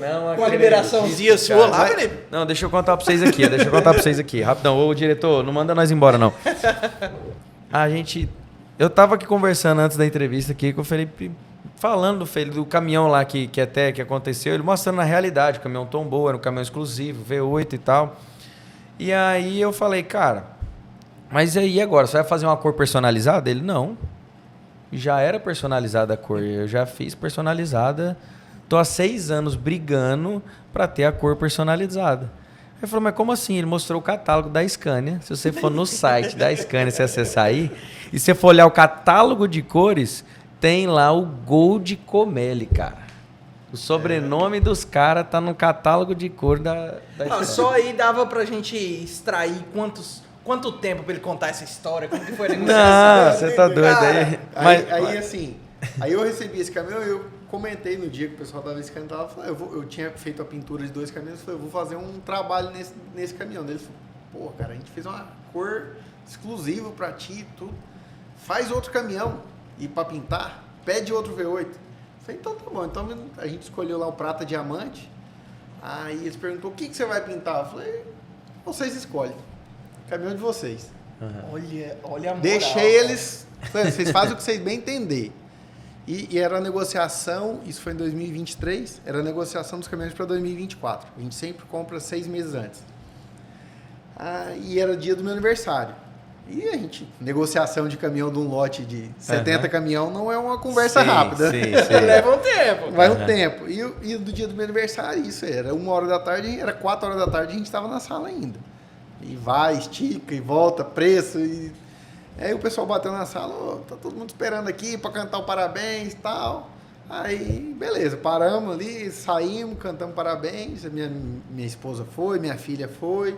Speaker 1: Não
Speaker 2: a
Speaker 1: acredito,
Speaker 2: liberaçãozinha sua lá,
Speaker 3: Vai-
Speaker 2: Felipe?
Speaker 1: Não, deixa eu contar pra vocês aqui. Rapidão. Ô, diretor, não manda nós embora, não. Eu tava aqui conversando antes da entrevista aqui com o Felipe, falando do caminhão lá que aconteceu, ele mostrando a realidade. O caminhão tombou, era um caminhão exclusivo, V8 e tal. E aí eu falei, cara, mas aí agora, você vai fazer uma cor personalizada? Ele, não. Já era personalizada a cor, eu já fiz personalizada. Tô há 6 anos brigando para ter a cor personalizada. Ele falou, mas como assim? Ele mostrou o catálogo da Scania. Se você for no site da Scania, você acessar aí, e você for olhar o catálogo de cores, tem lá o Gold Comel, cara. O sobrenome dos caras tá no catálogo de cor da Scania.
Speaker 2: Só aí dava pra gente extrair quanto tempo pra ele contar essa história, como que foi a negociação.
Speaker 1: Não, você tá doido aí.
Speaker 3: Aí, assim, aí eu recebi esse caminhão e eu comentei no dia que o pessoal tava nesse caminhão, eu tinha feito a pintura de 2 caminhões, eu falei, eu vou fazer um trabalho nesse caminhão. Ele falou, pô, cara, a gente fez uma cor exclusiva pra ti, tudo. Faz outro caminhão e pra pintar, pede outro V8. Eu falei, então tá bom. Então a gente escolheu lá o prata diamante. Aí eles perguntou, o que você vai pintar? Eu falei, vocês escolhem. Caminhão de vocês.
Speaker 2: Olha a moral.
Speaker 3: Deixei eles. Falei, vocês fazem o que vocês bem entender. E era a negociação, isso foi em 2023, era a negociação dos caminhões para 2024. A gente sempre compra 6 meses antes. E era dia do meu aniversário. E a gente, negociação de caminhão de um lote de 70 caminhão não é uma conversa
Speaker 1: Sim,
Speaker 3: rápida.
Speaker 1: sim, sim.
Speaker 2: Leva um tempo.
Speaker 3: Vai um tempo. E do dia do meu aniversário, isso era 1h da tarde, era 4h da tarde, a gente estava na sala ainda. E vai, estica e volta, preço. E aí o pessoal bateu na sala, "Ô, tá todo mundo esperando aqui para cantar o parabéns e tal." Aí, beleza, paramos ali, saímos, cantamos parabéns. Minha esposa foi, minha filha foi.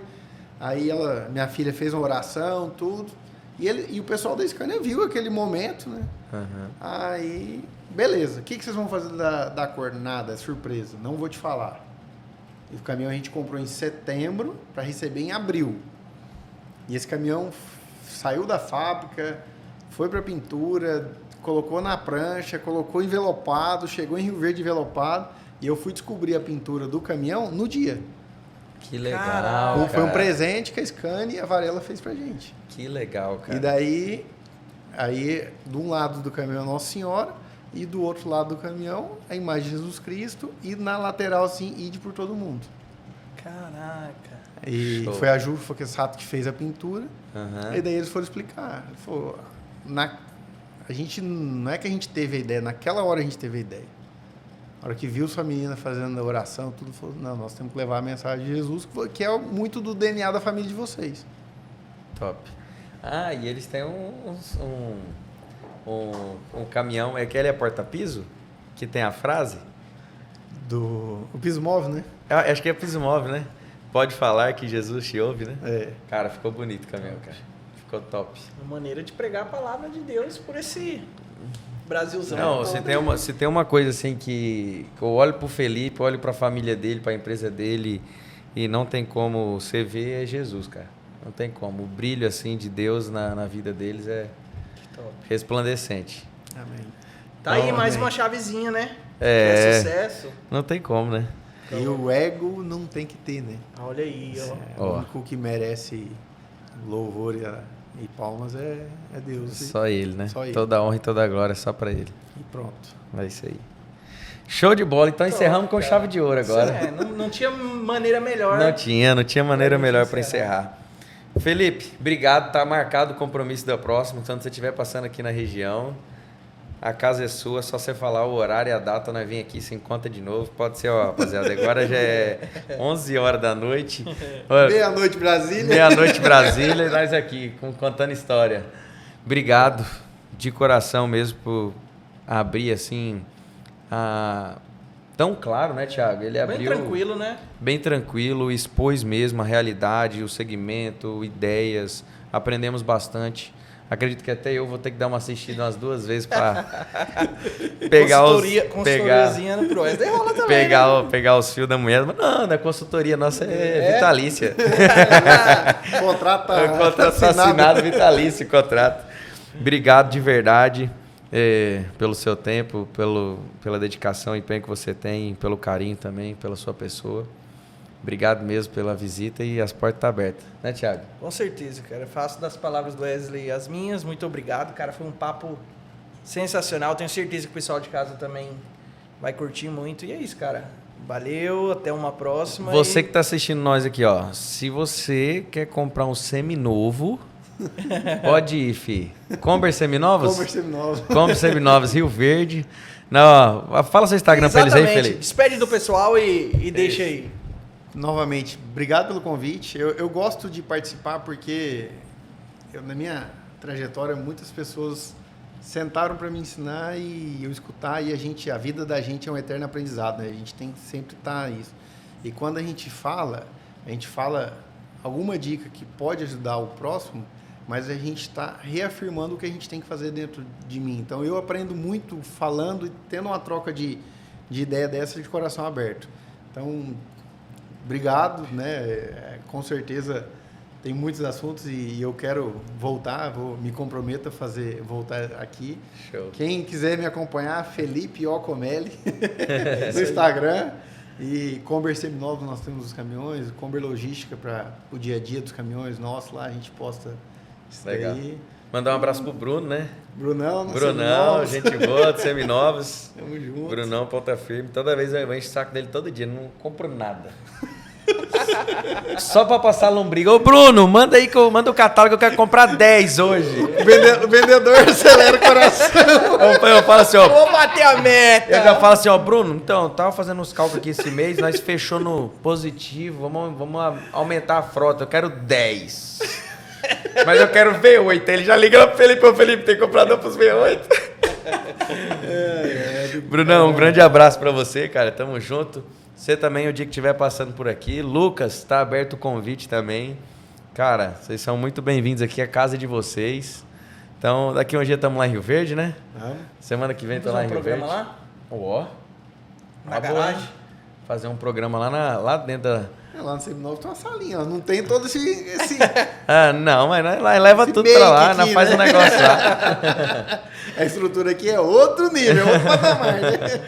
Speaker 3: Aí minha filha fez uma oração, tudo. E o pessoal da Scania viu aquele momento, né?
Speaker 1: Uhum.
Speaker 3: Aí, beleza. O que vocês vão fazer da cor? Nada, é surpresa. Não vou te falar. E o caminhão a gente comprou em setembro para receber em abril. E esse caminhão saiu da fábrica, foi para pintura, colocou na prancha, colocou envelopado, chegou em Rio Verde envelopado. E eu fui descobrir a pintura do caminhão no dia.
Speaker 1: Que legal,
Speaker 2: Caraca.
Speaker 3: Foi um
Speaker 1: cara.
Speaker 3: presente que a Scania e a Varela fez pra gente.
Speaker 1: Que legal, cara.
Speaker 3: E daí, de um lado do caminhão Nossa Senhora e do outro lado do caminhão a imagem de Jesus Cristo e na lateral assim, ide por todo mundo.
Speaker 2: Caraca.
Speaker 3: E
Speaker 1: Show.
Speaker 3: foi a Ju Foquesato que fez a pintura.
Speaker 1: Uhum.
Speaker 3: E daí eles foram explicar. Ele falou, a gente, não é que a gente teve a ideia, naquela hora a gente teve a ideia. Na hora que viu sua menina fazendo a oração, tudo falou, não, nós temos que levar a mensagem de Jesus, que é muito do DNA da família de vocês.
Speaker 1: Top. Ah, e eles têm um caminhão, é aquele porta-piso? Que tem a frase?
Speaker 3: O piso móvel, né?
Speaker 1: Acho que é piso móvel, né? Pode falar que Jesus te ouve, né?
Speaker 3: É.
Speaker 1: Cara, ficou bonito o caminhão, cara. Ficou top.
Speaker 2: Uma maneira de pregar a palavra de Deus por esse Brasilzão.
Speaker 1: Não,
Speaker 2: todo.
Speaker 1: se tem uma coisa assim que eu olho pro Felipe, olho pra família dele, pra empresa dele, e não tem como você ver, é Jesus, cara. Não tem como. O brilho assim de Deus na vida deles é
Speaker 2: Top.
Speaker 1: resplandecente.
Speaker 3: Amém.
Speaker 2: Tá aí
Speaker 3: Então,
Speaker 2: mais
Speaker 3: amém.
Speaker 2: uma chavezinha, né?
Speaker 1: É.
Speaker 2: Que é sucesso.
Speaker 1: Não tem como, né?
Speaker 3: E o ego não tem que ter, né?
Speaker 2: Olha aí, ó.
Speaker 3: O
Speaker 1: Ó.
Speaker 3: único que merece louvor e palmas é Deus.
Speaker 1: Só ele, né?
Speaker 3: Só ele.
Speaker 1: Toda honra e toda glória é só pra ele.
Speaker 3: E pronto.
Speaker 1: É isso aí. Show de bola. Então encerramos com
Speaker 2: cara.
Speaker 1: chave de ouro agora.
Speaker 2: É, não tinha maneira melhor.
Speaker 1: Não tinha maneira
Speaker 2: Pra
Speaker 1: melhor
Speaker 2: gente
Speaker 1: para encerrar. Felipe, obrigado. Tá marcado o compromisso da próxima. Quando você estiver passando aqui na região, a casa é sua. É só você falar o horário e a data, nós vem aqui, se encontra de novo. Pode ser, ó, rapaziada. Agora já é 11 horas da noite. Ó,
Speaker 3: Meia-noite, Brasília.
Speaker 1: meia-noite Brasília e nós aqui contando história. Obrigado de coração mesmo por abrir assim tão claro, né, Thiago? Ele
Speaker 2: Bem
Speaker 1: abriu
Speaker 2: tranquilo, né?
Speaker 1: bem tranquilo, expôs mesmo a realidade, o segmento, ideias. Aprendemos bastante. Acredito que até eu vou ter que dar uma assistida umas 2 vezes para pegar
Speaker 2: Consultoriazinha no Pro. Essa rola também, né?
Speaker 1: pegar os fios da mulher. Mas não, da consultoria nossa é vitalícia.
Speaker 3: Contrato
Speaker 1: É um contrato assinado vitalício, contrato. Obrigado de verdade pelo seu tempo, pela dedicação e empenho que você tem, pelo carinho também, pela sua pessoa. Obrigado mesmo pela visita e as portas estão abertas. Né, Thiago?
Speaker 2: Com certeza, cara. Faço das palavras do Wesley as minhas. Muito obrigado, cara. Foi um papo sensacional. Tenho certeza que o pessoal de casa também vai curtir muito. E é isso, cara. Valeu, até uma próxima.
Speaker 1: Você que está assistindo nós aqui, ó. Se você quer comprar um seminovo, pode ir, fi. Comber seminovos?
Speaker 3: Conversa nova.
Speaker 1: Comber seminovos, Rio Verde. Não, ó, fala seu Instagram para eles aí,
Speaker 2: Exatamente.
Speaker 1: Felipe.
Speaker 2: Despede do pessoal e deixa aí.
Speaker 3: Novamente, obrigado pelo convite. Eu gosto de participar porque na minha trajetória muitas pessoas sentaram para me ensinar e eu escutar e a vida da gente é um eterno aprendizado, né? A gente tem que sempre estar isso. E quando a gente fala alguma dica que pode ajudar o próximo, mas a gente está reafirmando o que a gente tem que fazer dentro de mim. Então eu aprendo muito falando e tendo uma troca de ideia dessa de coração aberto. Então obrigado, né? Com certeza tem muitos assuntos e eu quero voltar, me comprometo a voltar aqui.
Speaker 1: Show.
Speaker 3: Quem quiser me acompanhar, Felipe Ocomelli, no Instagram. E Comber Seminovos, nós temos os caminhões, Comber Logística para o dia a dia dos caminhões nossos, lá a gente posta isso
Speaker 1: Legal.
Speaker 3: daí.
Speaker 1: Mandar um abraço pro Bruno, né?
Speaker 3: Brunão,
Speaker 1: Brunão,
Speaker 3: Seminovos.
Speaker 1: gente boa, de seminovos.
Speaker 3: Tamo junto.
Speaker 1: Brunão, ponta firme. Toda vez eu encho o saco dele todo dia, não compro nada. Só pra passar lombriga. Ô, Bruno, manda aí, manda o catálogo que eu quero comprar 10 hoje.
Speaker 3: O vendedor acelera o coração.
Speaker 1: Eu falo assim, ó.
Speaker 2: Vou bater a meta.
Speaker 1: Eu já falo assim, ó, Bruno, então, eu tava fazendo uns cálculos aqui esse mês, nós fechou no positivo, vamos aumentar a frota, eu quero 10. Mas eu quero V8. Ele já liga pro Felipe, ô Felipe, tem comprador pros V8? Brunão, um grande abraço pra você, cara, tamo junto. Você também, o dia que estiver passando por aqui. Lucas, tá aberto o convite também. Cara, vocês são muito bem-vindos aqui, a casa de vocês. Então, daqui um dia estamos lá em Rio Verde, né? Semana que vem tô lá em Rio Verde.
Speaker 2: Lá?
Speaker 1: Ó.
Speaker 2: Na garagem?
Speaker 1: Fazer um programa lá dentro da...
Speaker 3: Lá no Seminovo tem uma salinha, ó. Não tem todo esse
Speaker 1: não, mas nós leva tudo pra lá,
Speaker 3: aqui,
Speaker 1: nós faz
Speaker 3: né?
Speaker 1: um negócio lá.
Speaker 3: A estrutura aqui é outro nível, outro patamar, né?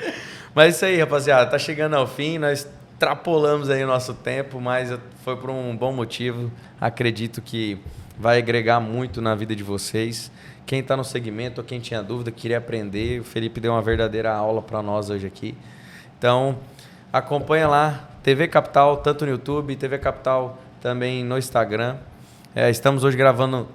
Speaker 1: Mas é isso aí, rapaziada. Tá chegando ao fim, nós extrapolamos aí o nosso tempo, mas foi por um bom motivo. Acredito que vai agregar muito na vida de vocês. Quem está no segmento ou quem tinha dúvida, queria aprender, o Felipe deu uma verdadeira aula para nós hoje aqui. Então, acompanha lá, TV Capital, tanto no YouTube, TV Capital também no Instagram. Estamos hoje gravando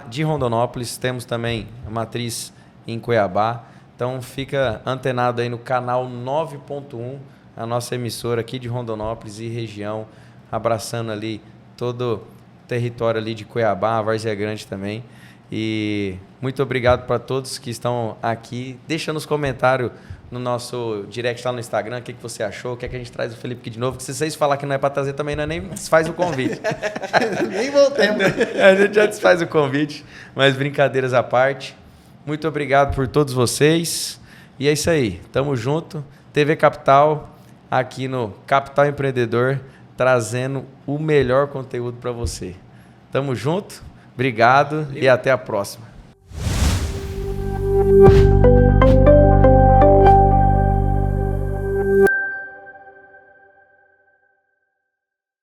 Speaker 1: de Rondonópolis, temos também a matriz em Cuiabá. Então, fica antenado aí no canal 9.1, a nossa emissora aqui de Rondonópolis e região, abraçando ali todo o território ali de Cuiabá, Várzea Grande também. E muito obrigado para todos que estão aqui. Deixa nos comentários no nosso direct lá no Instagram o que você achou, o que é que a gente traz o Felipe aqui de novo. Que se vocês falar que não é para trazer também, não é nem desfaz o convite.
Speaker 3: Nem voltemos.
Speaker 1: A gente já desfaz o convite, mas brincadeiras à parte. Muito obrigado por todos vocês. E é isso aí. Tamo junto. TV Capital, aqui no Capital Empreendedor, trazendo o melhor conteúdo para você. Tamo junto. Obrigado. Valeu. E até a próxima.